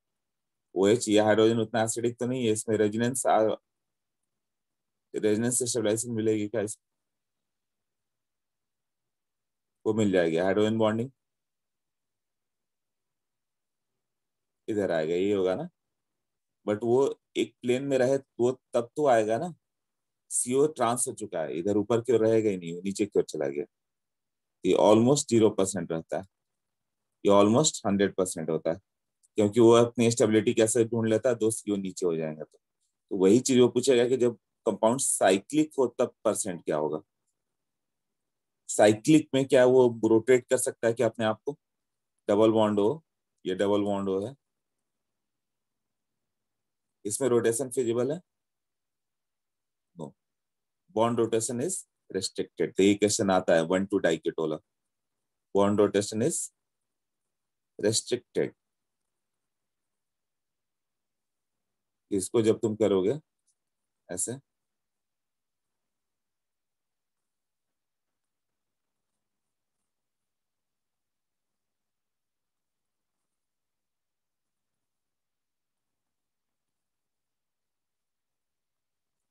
Speaker 1: OH, ये हाइड्रोजन उतना एसिडिक तो नहीं है, इसमें रेजोनेंस से स्टेबलाइजेशन मिलेगी क्या, इसको वो मिल जाएगी। हाइड्रोजन बॉन्डिंग इधर आएगा, ये होगा ना। बट वो एक प्लेन में रहे तो वो तब तो आएगा ना, CO ट्रांस हो चुका है, इधर ऊपर की ओर रहेगा ही नहीं, वो नीचे की ओर चला गया। ये ऑलमोस्ट 0% रहता है, ये ऑलमोस्ट 100% होता है, क्योंकि वो अपनी स्टेबिलिटी कैसे ढूंढ लेता है, 2 CO नीचे हो जाएंगे। तो वही चीज वो पूछेगा कि जब कंपाउंड साइक्लिक हो तब परसेंट क्या होगा। साइक्लिक में क्या वो रोटेट कर सकता है कि अपने आप को, डबल बॉन्ड हो, ये डबल बॉन्ड हो है, इसमें रोटेशन फिजिबल है, no. Bond rotation is restricted. तो ये क्वेश्चन आता है 1 2 डाइकेटोला, बॉन्ड रोटेशन इज रेस्ट्रिक्टेड। इसको जब तुम करोगे ऐसे,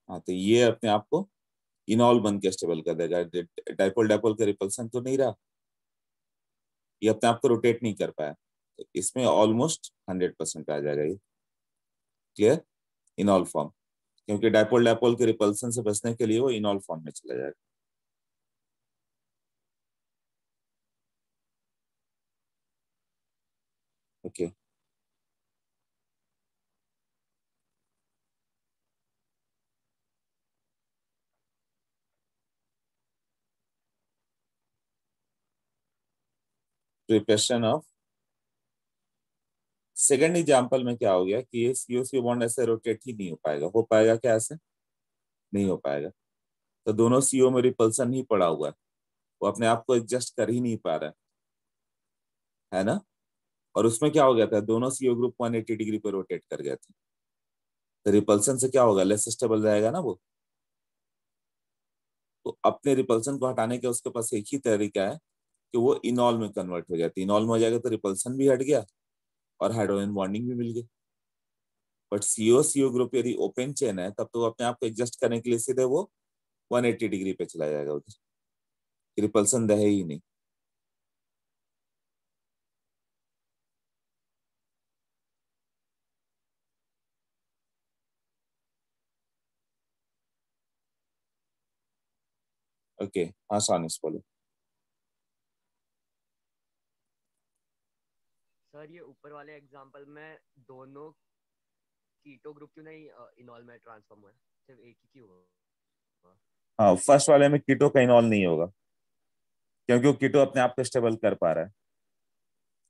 Speaker 1: हाँ, तो ये अपने आप को इनॉल बन के स्टेबल कर देगा। डाइपोल डाइपोल का रिपल्सन तो नहीं रहा, ये अपने आप को रोटेट नहीं कर पाया, तो इसमें ऑलमोस्ट 100% आ जाएगा ये। क्लियर, इनॉल फॉर्म, क्योंकि डाइपोल डाइपोल के रिपल्सन से बचने के लिए वो इनॉल फॉर्म में चला जाएगा। Okay, preparation of second example में क्या हो गया कि ये सीओ सी बॉन्ड ऐसे रोटेट ही नहीं हो पाएगा क्या, ऐसे नहीं हो पाएगा। तो दोनों सीओ में रिपल्सन ही पड़ा हुआ है, वो अपने आप को एडजस्ट कर ही नहीं पा रहा है ना। और उसमें क्या हो गया था, दोनों सीओ ग्रुप 180 डिग्री पे रोटेट कर गए थे, तो रिपल्सन से क्या होगा, लेस स्टेबल रहेगा ना वो। तो अपने रिपल्सन को हटाने का उसके पास एक ही तरीका है कि वो इनॉल में कन्वर्ट हो जाती है। इनॉल में हो जाएगा तो रिपल्सन भी हट गया और हाइड्रोजन बॉन्डिंग भी मिल गई। बट सीओ सीओ ग्रुप यदि ओपन चेन है तब तो वो अपने आप को एडजस्ट करने के लिए सीधे वो 180 डिग्री पे चला जाएगा उधर, रिपल्सन रहे ही नहीं। ओके, हाँ सानिस बोलो।
Speaker 2: सर ये ऊपर वाले एग्जांपल में दोनों कीटो ग्रुप क्यों नहीं इनॉल में ट्रांसफॉर्म हुआ है, सिर्फ एक ही क्यों हुआ?
Speaker 1: हाँ, फर्स्ट वाले में कीटो का इनॉल नहीं होगा, क्योंकि वो कीटो अपने आप को स्टेबल कर पा रहा है।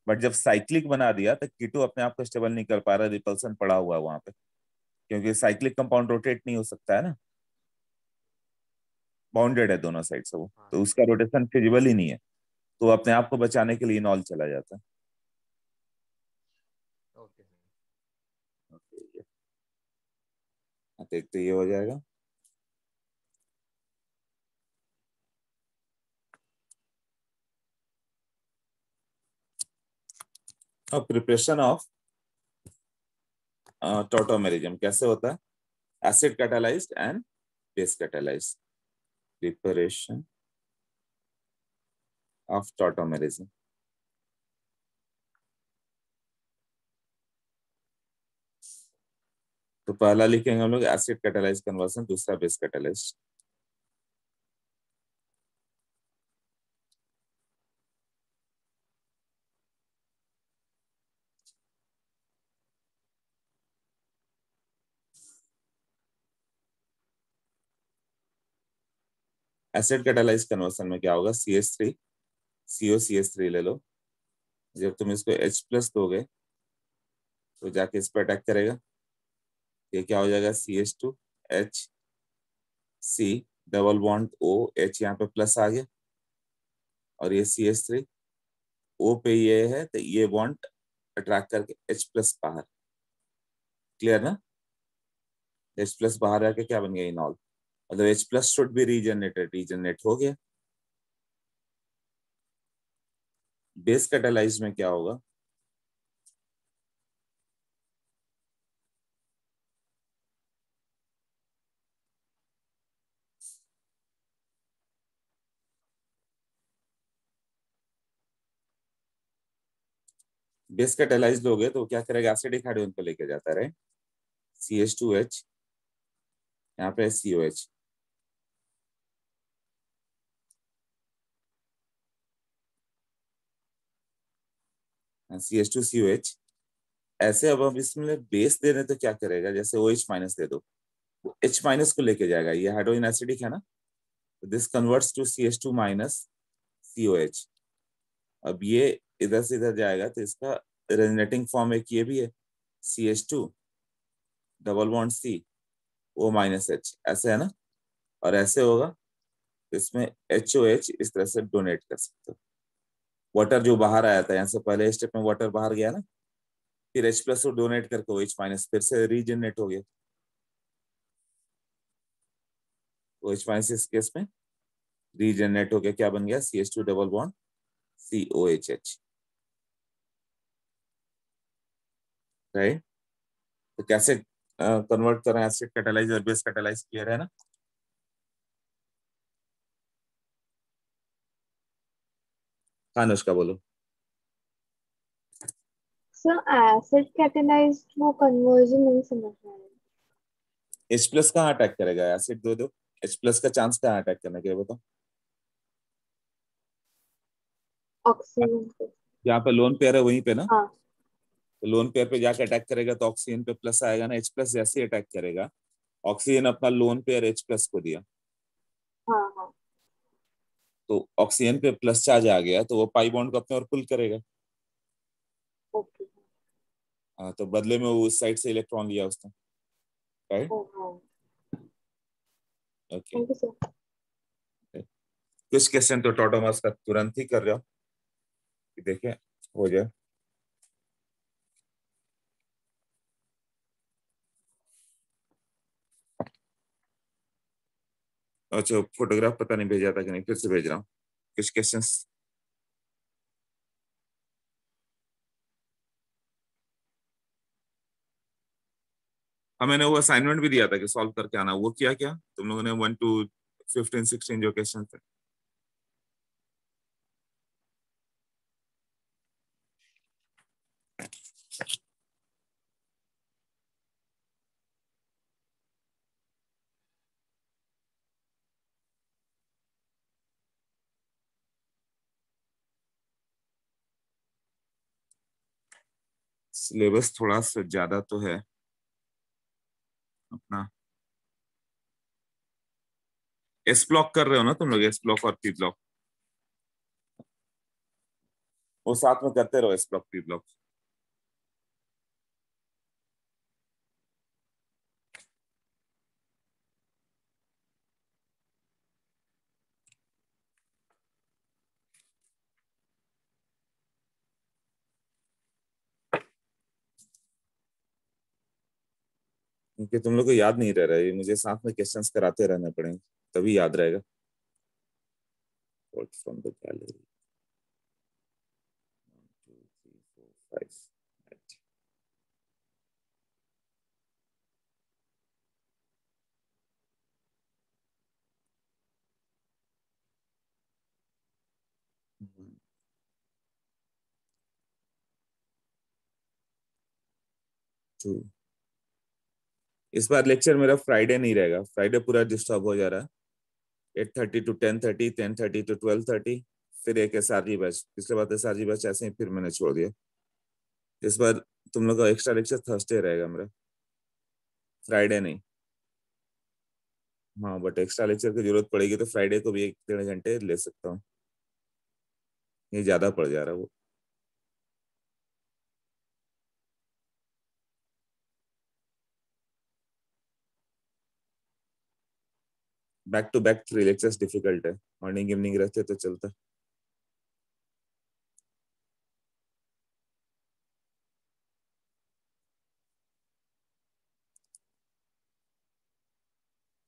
Speaker 1: बट जब साइक्लिक बना दिया तो कीटो अपने आप को स्टेबल नहीं कर पा रहा, रिपल्सन पड़ा हुआ है वहां पे, क्योंकि साइक्लिक कंपाउंड रोटेट नहीं हो सकता है ना, बाउंडेड है दोनों साइड से वो,
Speaker 2: हाँ
Speaker 1: तो
Speaker 2: सर।
Speaker 1: उसका रोटेशन फिजिबल ही नहीं है। तो वो अपने आप को बचाने के लिए इनॉल चला जाता है।
Speaker 2: Okay sir.
Speaker 1: Okay, हाँ, तो एक तो ये हो जाएगा। अब प्रिपरेशन ऑफ टॉटोमेरिज्म कैसे होता है, acid catalysed and base catalysed. Preparation of tautomerism, तो पहला लिखेंगे हम लोग एसिड कैटालाइज कन्वर्सन, दूसरा base catalyse. Acid catalyse conversion में क्या होगा, CH3 COCH3 ले लो, जब तुम इसको H प्लस दोगे तो जाके इस पर अटैक करेगा, ये क्या हो जाएगा, CH2HC डबल बॉन्ड OH, यहाँ पे प्लस आ गया, और ये CH3 O पे ये है तो ये बॉन्ड अट्रैक्ट करके H प्लस बाहर, क्लियर ना, H प्लस बाहर आके क्या बन गया, इनॉल, मतलब H plus should be regenerated, regenerate हो गया। बेस कैटालाइज में क्या होगा, बेस कैटालाइज लोगे तो क्या करेगा, एसिडिक हाइड्रोजन को लेके जाता है, CH2H, यहाँ पे COH, CH2COH, ऐसे। अब हम इसमें बेस दे रहे तो क्या करेगा, जैसे OH माइनस दे दो, H माइनस को लेके जाएगा, ये हाइड्रोजन एसिडिक है ना, तो this converts to CH2 minus COH। अब ये इधर से इधर जाएगा तो इसका रेजोनेटिंग फॉर्म एक ये भी है, CH2 double bond C O minus H, ऐसे है ना, और ऐसे होगा, इसमें HOH इस तरह से डोनेट कर सकते हो। वाटर जो बाहर आया था यहाँ से, पहले स्टेप में वाटर बाहर गया ना, फिर H प्लस को डोनेट करके OH माइनस फिर से रीजनरेट हो गया, OH माइनस इस केस में रीजनरेट हो गया, क्या बन गया, CH2 double bond COHH, right. तो कैसे कन्वर्ट कर रहे हैं एसिड कैटालाइज और बेस कैटालाइज, क्लियर है ना। हाँ अनुष्का बोलो।
Speaker 3: सर एसिड कैटेलाइज्ड वो कन्वर्जन नहीं समझ में आया।
Speaker 1: H प्लस कहाँ अटैक करेगा, एसिड दो दो, H प्लस का चांस कहाँ अटैक करने के, बताओ।
Speaker 3: ऑक्सीजन पे।
Speaker 1: यहाँ पे लोन पेयर है वहीं पे ना,
Speaker 3: हाँ
Speaker 1: तो लोन पेयर पे जाके अटैक करेगा तो ऑक्सीजन पे प्लस आएगा ना, H प्लस जैसे ही अटैक करेगा, ऑक्सीजन अपना लोन पेयर H प्लस को दिया,
Speaker 3: हाँ हाँ।
Speaker 1: तो ऑक्सीजन पे प्लस चार्ज आ गया तो वो पाई बॉन्ड को अपने और पुल करेगा,
Speaker 3: ओके।
Speaker 1: हाँ, तो बदले में वो उस साइड से इलेक्ट्रॉन लिया उसने, right.
Speaker 3: Oh
Speaker 1: okay,
Speaker 3: thank you sir.
Speaker 1: कुछ क्वेश्चन तो टॉटोमस का तुरंत ही कर रहे हो कि देखें हो जाए। अच्छा, फोटोग्राफ पता नहीं भेजा था कि नहीं, फिर से भेज रहा हूँ कुछ क्वेश्चंस। हाँ, मैंने वो असाइनमेंट भी दिया था कि सॉल्व करके आना, वो किया क्या तुम लोगों ने, 1 to 15 16 जो क्वेश्चन थे। सिलेबस थोड़ा सा ज्यादा तो है अपना। एस ब्लॉक कर रहे हो ना तुम लोग, एस ब्लॉक और पी ब्लॉक, वो साथ में करते रहो, एस ब्लॉक पी ब्लॉक। क्योंकि तुम लोग को याद नहीं रह रहा है, मुझे साथ में क्वेश्चंस कराते रहने पड़ेंगे तभी याद रहेगा। From the gallery 1 2 3 4 5 8। इस बार लेक्चर मेरा फ्राइडे नहीं रहेगा, फ्राइडे पूरा डिस्टर्ब हो जा रहा है। 8:30 to 10:30, 10:30 to 12:30, फिर एक SRG बैच, पिछले बार SRG बैच ऐसे ही फिर मैंने छोड़ दिया। इस बार तुम लोग का एक्स्ट्रा लेक्चर थर्सडे रहेगा मेरा, फ्राइडे नहीं। हाँ बट एक्स्ट्रा लेक्चर की जरूरत पड़ेगी तो फ्राइडे को भी 1-1.5 घंटे ले सकता हूँ, ये ज्यादा पड़ जा रहा है वो। Back to back 3 lectures difficult है, मॉर्निंग इवनिंग रहते तो चलता।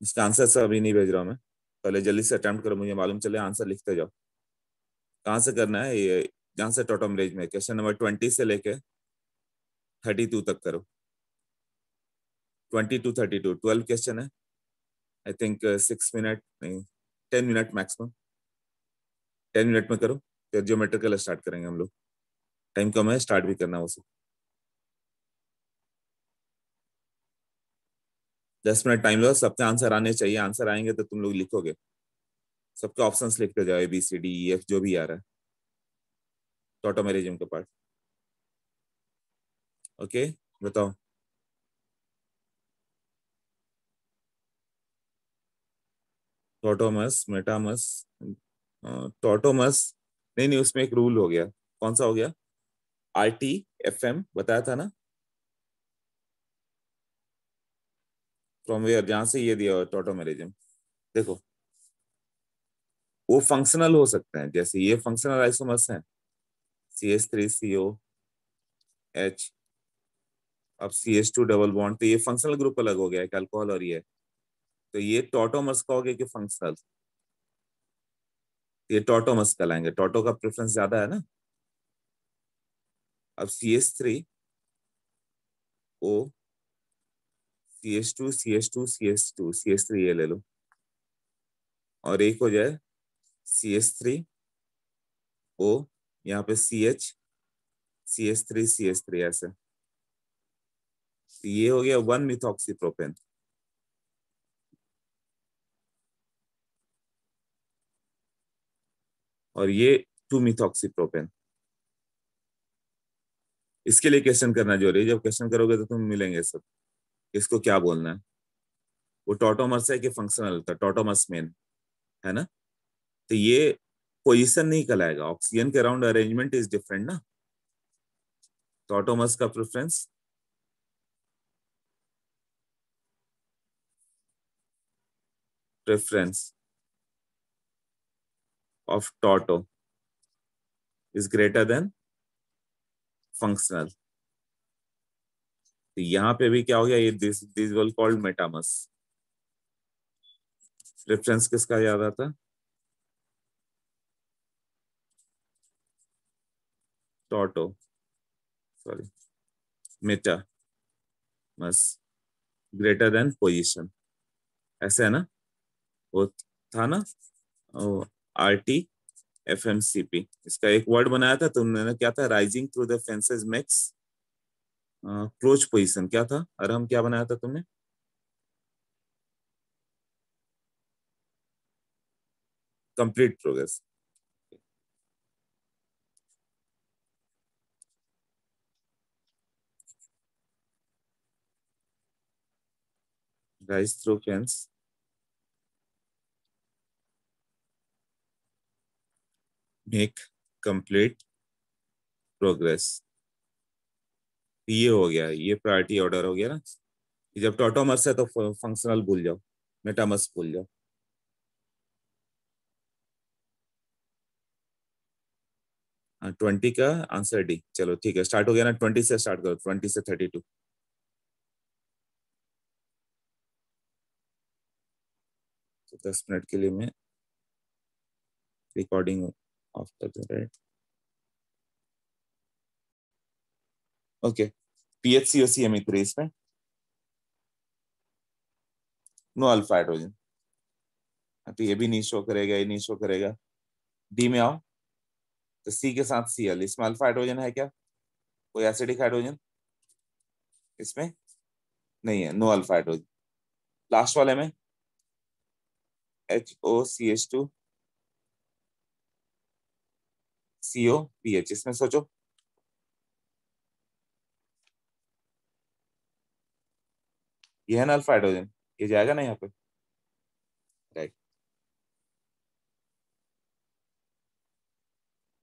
Speaker 1: इसका आंसर सब अभी नहीं भेज रहा हूँ मैं, पहले जल्दी से अटेम्प्ट करो, मुझे मालूम चले, आंसर लिखते जाओ। कहाँ से करना है ये, जहाँ से टॉटम रेंज में क्वेश्चन नंबर 20 से लेके 32 तक करो। 20 to 32 12 क्वेश्चन है, आई थिंक 6 मिनट नहीं 10 मिनट मैक्सिमम, 10 मिनट में करो। फिर ज्योमेट्रिकल स्टार्ट करेंगे हम लोग, टाइम कम है, स्टार्ट भी करना है उसे। 10 मिनट टाइम लो, सबके आंसर आने चाहिए, आंसर आएंगे तो तुम लोग लिखोगे, सबके ऑप्शंस लिखते जाओ, ABCDEF जो भी आ रहा है, टॉटोमेरिज्म का पार्ट। ओके बताओ। टॉटोमस मेटामस, टॉटोमस, नहीं नहीं उसमें एक रूल हो गया, कौन सा हो गया, RTFM बताया था ना, फ्रॉम वेयर, जहां से ये दिया टॉटोमेरिज्म। देखो वो फंक्शनल हो सकते हैं, जैसे ये फंक्शनल आइसोमर्स हैं, CH3COH, अब CH2 डबल बॉन्ड, तो ये फंक्शनल ग्रुप अलग हो गया है, अल्कोहल और ये, तो ये टॉटोमर्स कहोगे कि फंक्शनल, ये टॉटोमर्स कहलाएंगे, टॉटो का प्रेफरेंस ज्यादा है ना। अब CH3O, CH2 CH2 CH2 CH3 ये ले लो, और एक हो जाए CH3O, यहाँ पे CH3 ऐसे, तो ये हो गया 1 मिथॉक्सीप्रोपेन, और ये 2 मिथॉक्सीप्रोपेन। इसके लिए क्वेश्चन करना जरूरी है, जब क्वेश्चन करोगे तो तुम मिलेंगे सब, इसको क्या बोलना है, वो टॉटोमर्स है कि फंक्शनल था, टॉटोमर्स मेन है ना, तो ये पोजीशन नहीं कहलाएगा, ऑक्सीजन के अराउंड अरेंजमेंट इज डिफरेंट ना। टॉटोमर्स का preference preference of tauto is greater than functional, तो यहाँ पे भी क्या हो गया, ये this will called metamers. Preference किसका याद आता, tauto, sorry metamers greater than position, ऐसे है ना, वो था ना, RTFMCP, इसका एक वर्ड बनाया था तुमने, क्या था, rising through the fences makes close position, क्या था, और हम क्या बनाया था तुमने, complete progress. Rise through fence make complete progress, ये हो गया, ये प्रायोरिटी ऑर्डर हो गया ना। जब टॉटोमर्स है तो फंक्शनल भूल जाओ, मेटामर्स भूल जाओ। 20 का आंसर डी, चलो ठीक है, स्टार्ट हो गया ना, 20 से स्टार्ट करो, 20 से 32। तो 10 मिनट के लिए मैं रिकॉर्डिंग ऑफ कर दूं, राइट। ओके, PHCOCME3 इसमें नो अल्फा हाइड्रोजन, तो ये भी नहीं शो करेगा, ये नहीं शो करेगा। डी में आओ, तो सी के साथ Cl, इसमें अल्फा हाइड्रोजन है क्या, कोई एसिडिक हाइड्रोजन इसमें नहीं है, नो अल्फा हाइड्रोजन। लास्ट वाले में HOCH2COPH, इसमें सोचो, ये है ना अल्फा हाइड्रोजन, ये जाएगा ना यहाँ पे,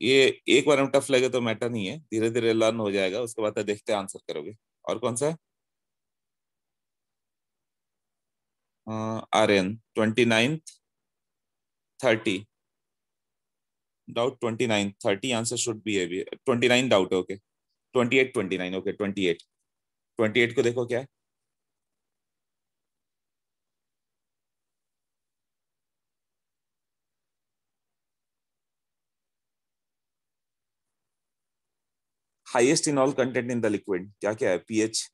Speaker 1: ये एक बार में टफ लगे तो मैटर नहीं है, धीरे धीरे लर्न हो जाएगा, उसके बाद तो देखते आंसर करोगे। और कौन सा है? Aryan 29th 30 doubt, 29 30 answer should be है, 29 डाउट है, ओके। 28 29, ओके 28 को देखो क्या है। Highest इनॉल content in the liquid क्या क्या है? पीएच,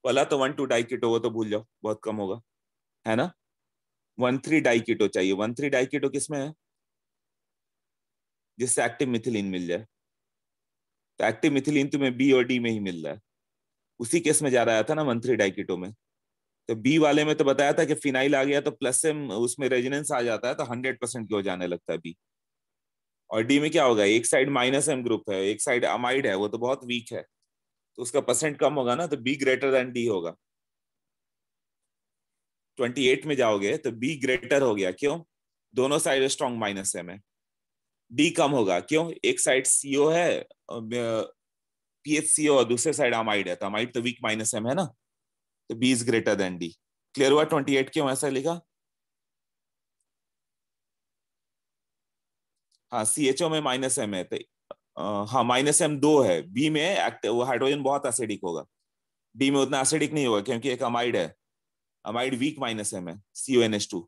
Speaker 1: वाला तो 1 2 डाई कीटो, वो तो भूल जाओ, बहुत कम होगा, है ना। 1 3 डाई कीटो चाहिए। 1 3 डाई कीटो किसमें है? जिससे एक्टिव मिथिलीन मिल जाए। तो एक्टिव मिथिलीन तुम्हें बी और डी में ही मिल रहा है, उसी केस में जा रहा था ना 1 3 डाई कीटो में। तो बी वाले में तो बताया था कि फिनाइल आ गया तो प्लस एम उसमें रेजोनेंस आ जाता है, तो 100% की हो जाने लगता है बी। और डी में क्या होगा, एक साइड माइनस एम ग्रुप है, एक साइड अमाइड है, वो तो बहुत वीक है, तो उसका परसेंट कम होगा ना, तो बी ग्रेटर देन डी होगा। 28 में जाओगे तो बी ग्रेटर हो गया, क्यों? दोनों साइड स्ट्रॉन्ग माइनस एम है। डी कम होगा, क्यों? एक साइड सीओ है, पीएचसीओ, और दूसरे साइड अमाइड है, तो अमाइड तो वीक माइनस एम है ना, तो B is greater than D. Clear हुआ? 28 क्यों ऐसा लिखा? हाँ, सी एच ओ में माइनस एम है, तो हाँ माइनस एम दो है, बी में वो हाइड्रोजन बहुत एसिडिक होगा, डी में उतना एसिडिक नहीं होगा क्योंकि एक अमाइड है, अमाइड वीक माइनस एम है, CONH2।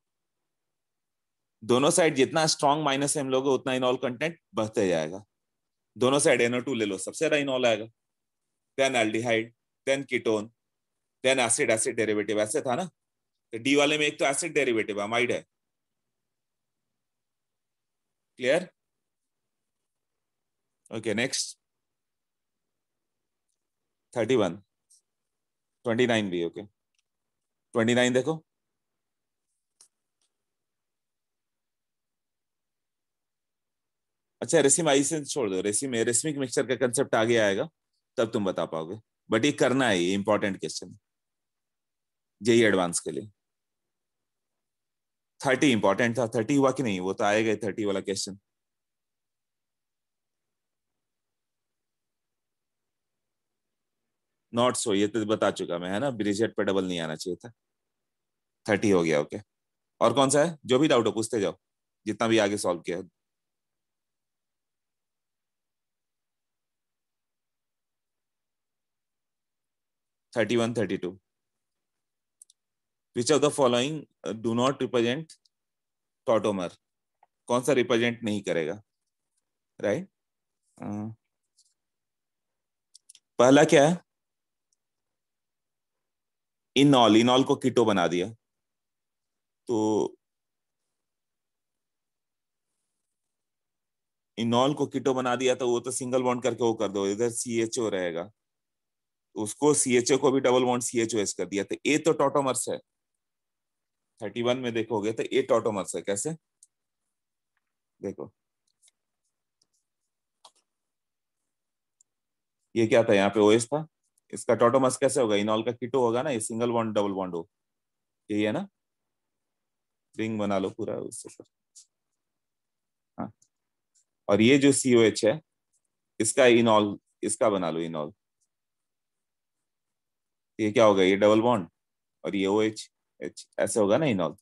Speaker 1: दोनों साइड जितना स्ट्रॉन्ग माइनस एम लोगे उतना इनॉल कंटेंट बढ़ते जाएगा। दोनों साइड NO2 ले लो, सबसे ज्यादा इनॉल आएगा, then aldehyde, then ketone, then acid, acid derivative, ऐसे था ना। तो डी वाले में एक तो एसिड डेरिवेटिव अमाइड है। क्लियर? Okay next. 31 29 भी ओके। 29 देखो, अच्छा रेसिम आई से छोड़ दो, रेसिम रेसिमिक मिक्सचर का कंसेप्ट आगे आएगा तब तुम बता पाओगे, बट ये करना है, ये इंपॉर्टेंट क्वेश्चन, जेई एडवांस के लिए। 30 इंपॉर्टेंट था, 30 हुआ कि नहीं? वो तो आएगा 30 वाला क्वेश्चन। नॉट सो, ये तो बता चुका मैं, है ना, ब्रिजेट पे डबल नहीं आना चाहिए था। 30 हो गया, ओके। और कौन सा है? जो भी डाउट हो पूछते जाओ, जितना भी आगे सॉल्व किया। 31 32, which of the following do not represent tautomer? कौन सा रिप्रेजेंट नहीं करेगा? राइट, पहला क्या है? इनॉल, इनॉल को कीटो बना दिया, तो इनॉल को कीटो बना दिया तो वो तो सिंगल बॉन्ड करके वो कर दो, इधर CHO रहेगा, उसको CHO को भी डबल बॉन्ड CHOS कर दिया, तो ए तो टॉटोमर्स है। 31 में देखोगे तो ए टॉटोमर्स है, कैसे? देखो ये क्या था, यहाँ पे OS था, इसका टॉटोमर्स कैसे होगा? इनॉल का कीटो होगा ना, ये सिंगल बॉन्ड डबल बॉन्ड हो, यही है ना। रिंग बना लो पूरा उससे पर। हाँ, और ये जो COH है, इसका इनॉल, इसका बना लो इनॉल, ये क्या होगा? ये डबल बॉन्ड, और ये OH, H ऐसे होगा ना इनॉल।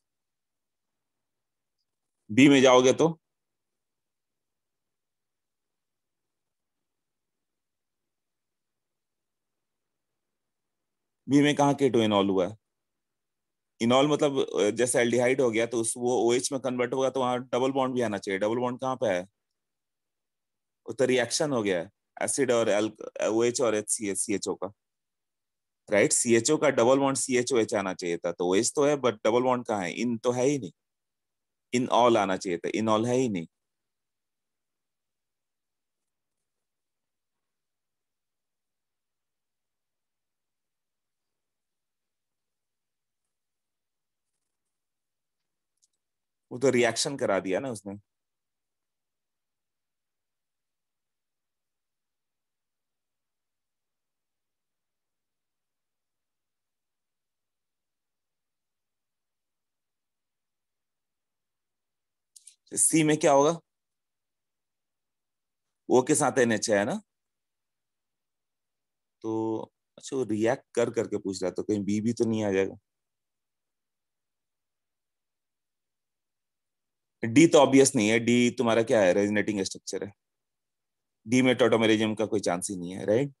Speaker 1: बी में जाओगे तो बी में कहाँ कीटो इनॉल हुआ है? इनॉल मतलब जैसे एल्डिहाइड हो गया तो उस वो OH में कन्वर्ट होगा, तो वहां डबल बॉन्ड भी आना चाहिए, डबल बॉन्ड कहाँ पे है? वो तो रिएक्शन हो गया है, एसिड और OH और CHO का, राइट। CHO का डबल बॉन्ड CHOH आना चाहिए था, तो OH तो है बट डबल बॉन्ड कहाँ है? इन तो है ही नहीं, इन ऑल आना चाहिए था, इन ऑल है ही नहीं। वो तो रिएक्शन करा दिया ना उसने। सी में क्या होगा? ओ के साथ NH है ना, तो अच्छा वो रिएक्ट कर करके पूछ रहा, तो कहीं बी भी तो नहीं आ जाएगा? डी तो ऑब्वियस नहीं है, डी तुम्हारा क्या है, रेजोनेटिंग स्ट्रक्चर है। डी में टॉटोमेरिज्म का कोई चांस ही नहीं है, राइट?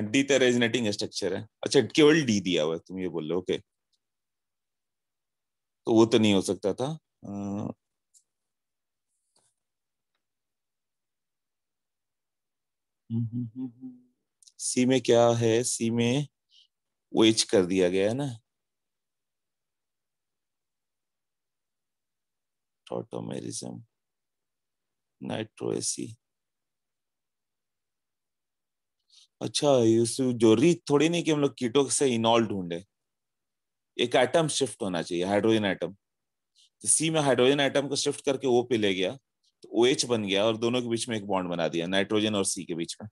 Speaker 1: डी तो रेजोनेटिंग स्ट्रक्चर है। अच्छा केवल डी दिया हुआ है, तुम ये बोल रहे हो, ओके। तो वो तो नहीं हो सकता था। सी में क्या है, सी में वो एच कर दिया गया है ना, टॉटोमेरिज्म, नाइट्रोएसी। अच्छा ये जरूरी थोड़ी नहीं कि हम लोग कीटो से इनॉल ढूंढे, एक एटम शिफ्ट होना चाहिए, हाइड्रोजन एटम। तो सी में हाइड्रोजन एटम को शिफ्ट करके ओ पे ले गया, तो ओ एच बन गया और दोनों के बीच में एक बॉन्ड बना दिया, नाइट्रोजन और सी के बीच में।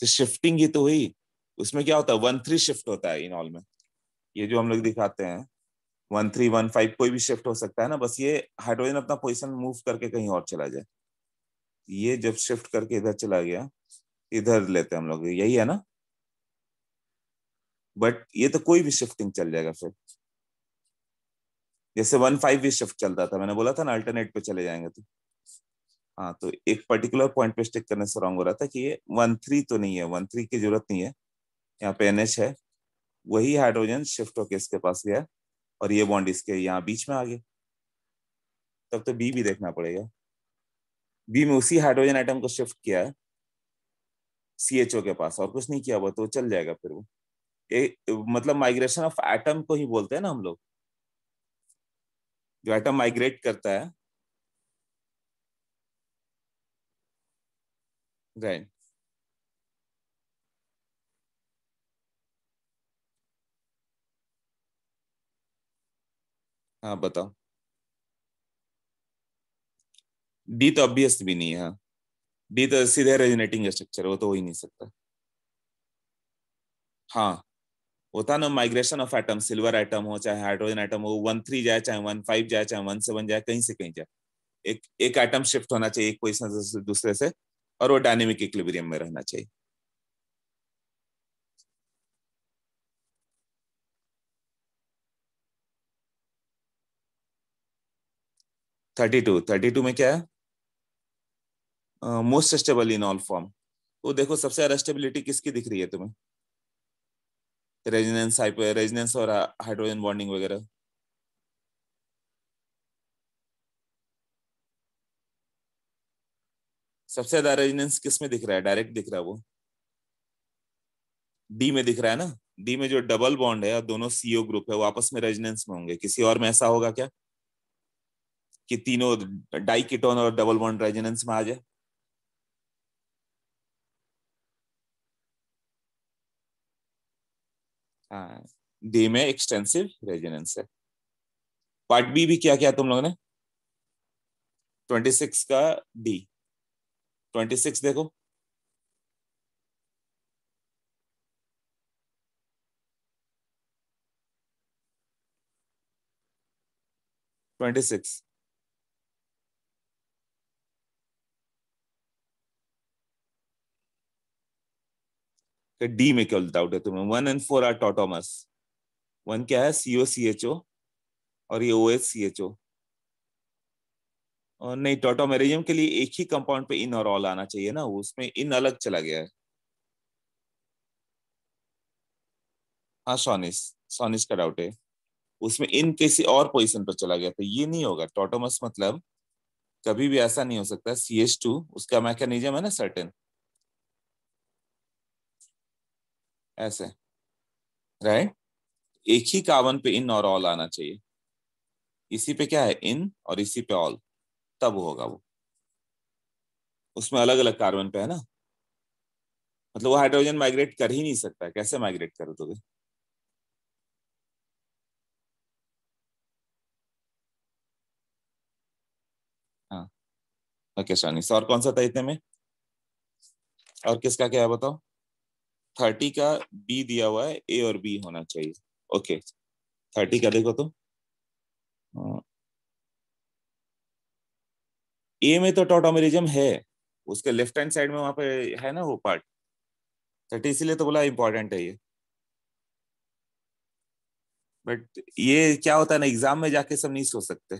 Speaker 1: तो शिफ्टिंग ही तो हुई। उसमें क्या होता है, 1-3 शिफ्ट होता है इनॉल में। ये जो हम लोग दिखाते हैं 1-3-1-5 कोई भी शिफ्ट हो सकता है ना, बस ये हाइड्रोजन अपना पोजीशन मूव करके कहीं और चला जाए। ये जब शिफ्ट करके इधर चला गया, इधर लेते हैं हम लोग, यही है ना। बट ये तो कोई भी शिफ्टिंग चल जाएगा फिर, जैसे 1-5 भी शिफ्ट चलता था, मैंने बोला था ना अल्टरनेट पे चले जाएंगे तो। हाँ तो एक पर्टिकुलर पॉइंट पे स्टिक करने से रॉन्ग हो रहा था कि ये 1-3 तो नहीं है, 1-3 की जरूरत नहीं है। यहाँ पे NH है, वही हाइड्रोजन शिफ्ट होके इसके पास गया और ये बॉन्ड इसके यहाँ बीच में आ गया। तब तो बी भी देखना पड़ेगा। बी में उसी हाइड्रोजन आइटम को शिफ्ट किया है CHO के पास, और कुछ नहीं किया हुआ, तो चल जाएगा फिर वो। मतलब माइग्रेशन ऑफ एटम को ही बोलते हैं ना हम लोग, जो एटम माइग्रेट करता है, राइट। हाँ बताओ। डी तो ऑब्वियस भी नहीं है, हाँ। डी तो सीधे रेजोनेटिंग स्ट्रक्चर, वो तो हो ही नहीं सकता। हाँ होता ना migration of atom, silver atom हो चाहे हाइड्रोजन एटम हो, 1-3 जाए चाहे 1-5 जाए चाहे 1-7 जाए, कहीं से कहीं जाए, एक एक एटम शिफ्ट होना चाहिए एक पोजिशन से दूसरे से, और वो डायनेमिक इक्विलिब्रियम में रहना चाहिए। 32 में क्या है, most stable in all form. तो देखो सबसे ज्यादा स्टेबिलिटी किसकी दिख रही है तुम्हें, रेजोनेंस, हाइपर रेजोनेंस और हाइड्रोजन बॉन्डिंग वगैरह। सबसे ज्यादा रेजोनेंस किस में दिख रहा है, डायरेक्ट दिख रहा है वो डी में दिख रहा है ना। डी में जो डबल बॉन्ड है और दोनों CO ग्रुप है वो आपस में रेजोनेंस में होंगे, किसी और में ऐसा होगा क्या कि तीनों डाई कीटोन और डबल बॉन्ड रेजोनेंस में आ जाए? हाँ डी में एक्सटेंसिव रेजोनेंस है। पार्ट बी भी क्या किया तुम लोगों ने, 26 का डी, 26 देखो। 26 डी में क्या डाउट है तुम्हें, 1 और 4 आर टॉटोमस। 1 क्या है, COCHO, और ये OHCHO। और नहीं, टॉटोमेरिज्म के लिए एक ही कंपाउंड पे इन और ऑल आना चाहिए ना, उसमें इन अलग चला गया है। हाँ सोनिस, सोनिस का डाउट है, उसमें इन किसी और पोजीशन पर चला गया, तो ये नहीं होगा टॉटोमस, मतलब कभी भी ऐसा नहीं हो सकता। CH2 उसका मैकेनिज्म है ना सर्टेन, ऐसे, राइट। एक ही कार्बन पे इन और ऑल आना चाहिए, इसी पे क्या है इन और इसी पे ऑल, तब होगा वो। उसमें अलग अलग कार्बन पे है ना, मतलब वो हाइड्रोजन माइग्रेट कर ही नहीं सकता, कैसे माइग्रेट कर दोगे? हाँ ओके शानिस, और कौन सा था इतने में, और किसका क्या है बताओ। 30 का बी दिया हुआ है, ए और बी होना चाहिए। ओके 30 का देखो तो, ए में तो टॉटोमेरिज्म है, उसके लेफ्ट हैंड साइड में वहां पे है ना वो पार्ट। 30 इसीलिए तो बोला इंपॉर्टेंट है ये। बट ये क्या होता है ना, एग्जाम में जाके सब नहीं सोच सकते,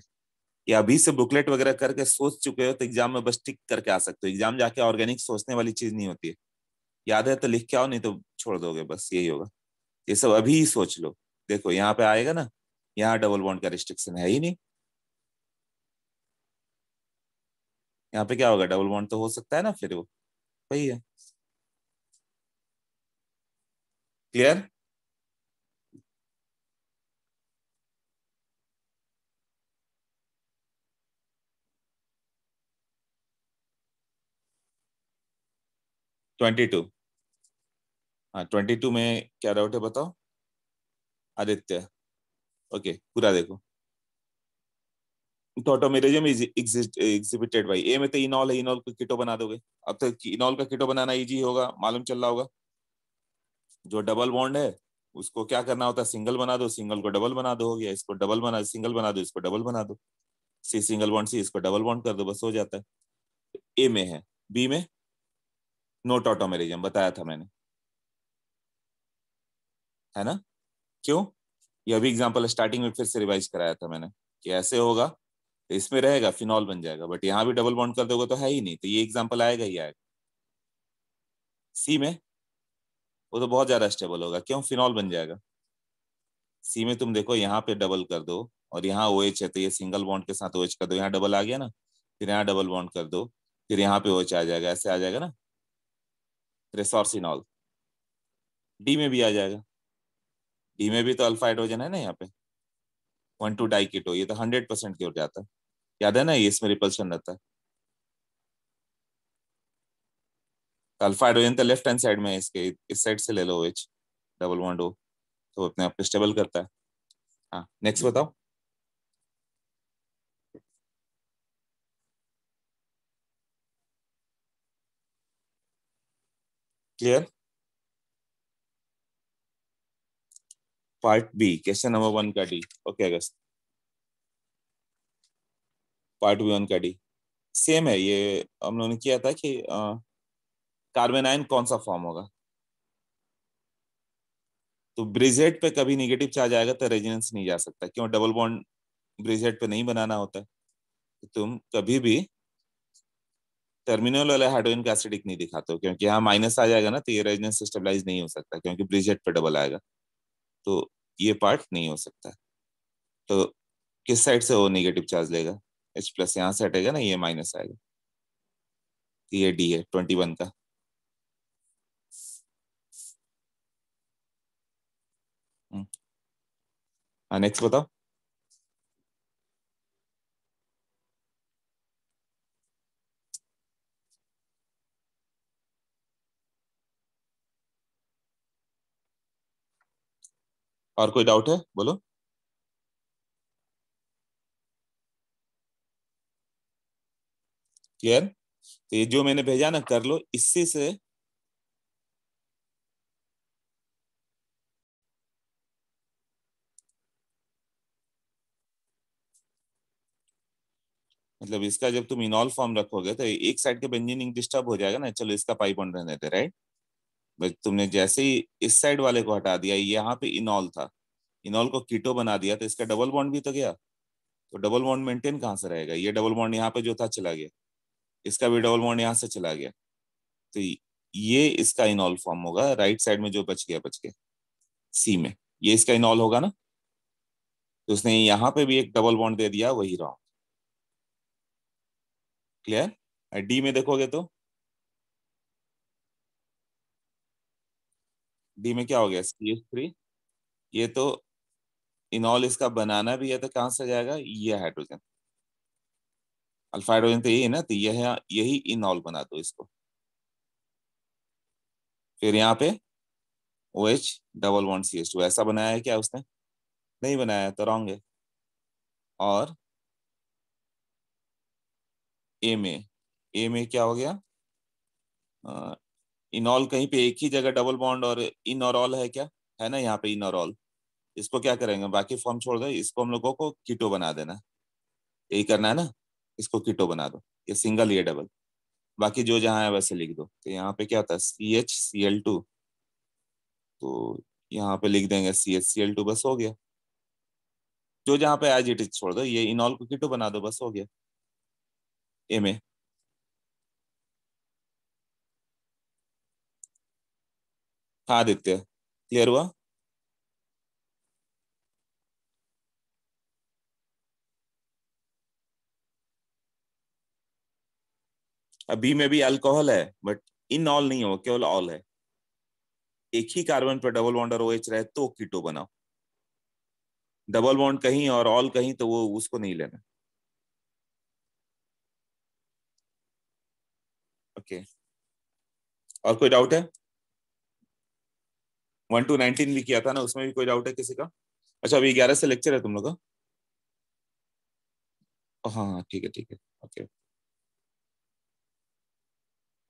Speaker 1: या अभी से बुकलेट वगैरह करके सोच चुके हो तो एग्जाम में बस टिक करके आ सकते हो। एग्जाम जाके ऑर्गेनिक सोचने वाली चीज नहीं होती है। याद है तो लिख के आओ, नहीं तो छोड़ दोगे, बस यही होगा। ये सब अभी ही सोच लो। देखो यहाँ पे आएगा ना, यहाँ डबल बॉन्ड का रिस्ट्रिक्शन है ही नहीं। यहाँ पे क्या होगा, डबल बॉन्ड तो हो सकता है ना, फिर वो वही है। क्लियर। 22। हाँ 22 में क्या डाउट है बताओ आदित्य। ओके पूरा देखो। टोटोमेरिज्म इज एग्जिबिटेड बाई, ए में तो इनॉल है, इनॉल को कीटो बना दोगे। अब तो इनॉल का कीटो बनाना इजी होगा, मालूम चल रहा होगा। जो डबल बॉन्ड है उसको क्या करना होता है, सिंगल बना दो, सिंगल को डबल बना दो, हो गया। इसको डबल बना, सिंगल बना दो, इसको डबल बना दो। सी सिंगल बॉन्ड सी, इसको डबल बॉन्ड कर दो, बस हो जाता है। ए में है, बी में नो टॉटोमेरिज्म बताया था मैंने, है ना। क्यों, ये अभी एग्जांपल स्टार्टिंग में फिर से रिवाइज कराया था मैंने कि ऐसे होगा तो इसमें रहेगा फिनॉल बन जाएगा, बट यहाँ भी डबल बॉन्ड कर दोगे तो है ही नहीं, तो ये एग्जांपल आएगा ही आएगा। सी में वो तो बहुत ज्यादा स्टेबल होगा, क्यों, फिनॉल बन जाएगा। सी में तुम देखो यहाँ पे डबल कर दो, और यहाँ ओ एच है तो ये सिंगल बॉन्ड के साथ ओ एच कर दो, यहाँ डबल आ गया ना, फिर यहाँ डबल बॉन्ड कर दो, फिर यहाँ पे ओ एच आ जाएगा, ऐसे आ जाएगा ना, रेसोर्सिनॉल। डी में भी आ जाएगा, डी में भी तो अल्फा हाइड्रोजन है ना यहाँ पे, 1,2 डाई कीटो, ये तो 100% क्योर जाता है। याद है ना, ये इसमें रिपल्शन रहता है। अल्फा हाइड्रोजन तो लेफ्ट हैंड साइड में है, इसके इस साइड से ले लो OH, डबल बॉन्ड O, तो अपने आप को स्टेबल करता है। हाँ नेक्स्ट बताओ। Clear. Part B question number 1 का D. Okay Agast, part B 1 का डी सेम है। ये हम लोगों ने किया था कि कार्बन आयन कौन सा फॉर्म होगा। तो ब्रिजेट पे कभी निगेटिव चार्ज आएगा तो रेजोनेंस नहीं जा सकता, क्यों, डबल बॉन्ड ब्रिजेट पे नहीं बनाना होता है। तो तुम कभी भी टर्मिनल वाले हाइड्रोजन का एसिडिक नहीं दिखाते हो, क्योंकि यहाँ माइनस आ जाएगा ना, तो ये रेजोनेंस स्टेबलाइज नहीं हो सकता, क्योंकि ब्रिजेट पे डबल आएगा, तो ये पार्ट नहीं हो सकता। तो किस साइड से वो नेगेटिव चार्ज लेगा, H प्लस यहाँ से हटेगा ना, ये माइनस आएगा, तो ये डी है 21 का। हाँ नेक्स्ट बताओ। और कोई डाउट है बोलो। क्लियर। तो ये जो मैंने भेजा ना कर लो, इससे से मतलब इसका जब तुम इनॉल फॉर्म रखोगे तो एक साइड के बेंजीनिंग डिस्टर्ब हो जाएगा ना, चलो इसका पाई बॉन्ड रहने दे, राइट। बस तुमने जैसे ही इस साइड वाले को हटा दिया, यहाँ पे इनॉल था, इनॉल को कीटो बना दिया, तो इसका डबल बॉन्ड भी तो गया। तो डबल बॉन्ड मेंटेन कहाँ से रहेगा, ये डबल बॉन्ड यहाँ पे जो था चला गया, इसका भी डबल बॉन्ड यहाँ से चला गया, तो ये इसका इनॉल फॉर्म होगा, राइट साइड में जो बच गया बच गया। सी में ये इसका इनॉल होगा ना, तो उसने यहाँ पे भी एक डबल बॉन्ड दे दिया, वही रहा। क्लियर। डी में देखोगे तो डी में क्या हो गया, CH3। ये तो इनॉल इसका बनाना भी है, तो कहाँ से जाएगा, ये हाइड्रोजन, अल्फा हाइड्रोजन तो यही है ना, तो यह यही इनॉल बना दो इसको। फिर यहाँ पे OH डबल बॉन्ड CH2, ऐसा बनाया है क्या उसने, नहीं बनाया, तो रॉन्ग है। और ए में ए में क्या हो गया, इनॉल कहीं पे एक ही जगह डबल बॉन्ड और इन और ऑल है क्या, है ना यहाँ पे इन और ऑल। इसको क्या करेंगे, बाकी फॉर्म छोड़ दो, इसको हम लोगों को कीटो बना देना, यही करना है ना, इसको कीटो बना दो, ये सिंगल ये डबल, बाकी जो जहाँ है वैसे लिख दो। तो यहाँ पे क्या होता है CH Cl2, तो यहाँ पे लिख देंगे CH Cl2, बस हो गया। जो जहाँ पे एज इट इज छोड़ दो, ये इनॉल को कीटो बना दो, बस हो गया ए में। हाँ आदित्य, क्लियर हुआ। बी में भी अल्कोहल है बट इन ऑल नहीं हो, केवल ऑल है। एक ही कार्बन पर डबल बॉन्ड और OH रहे तो कीटो बनाओ, डबल बॉन्ड कहीं और ऑल कहीं तो वो उसको नहीं लेना। ओके, और कोई डाउट है। 1 to 19 भी किया था ना, उसमें भी कोई डाउट है किसी का। अच्छा अभी 11 से लेक्चर है तुम लोग का। हाँ हाँ ठीक है ठीक है, ओके।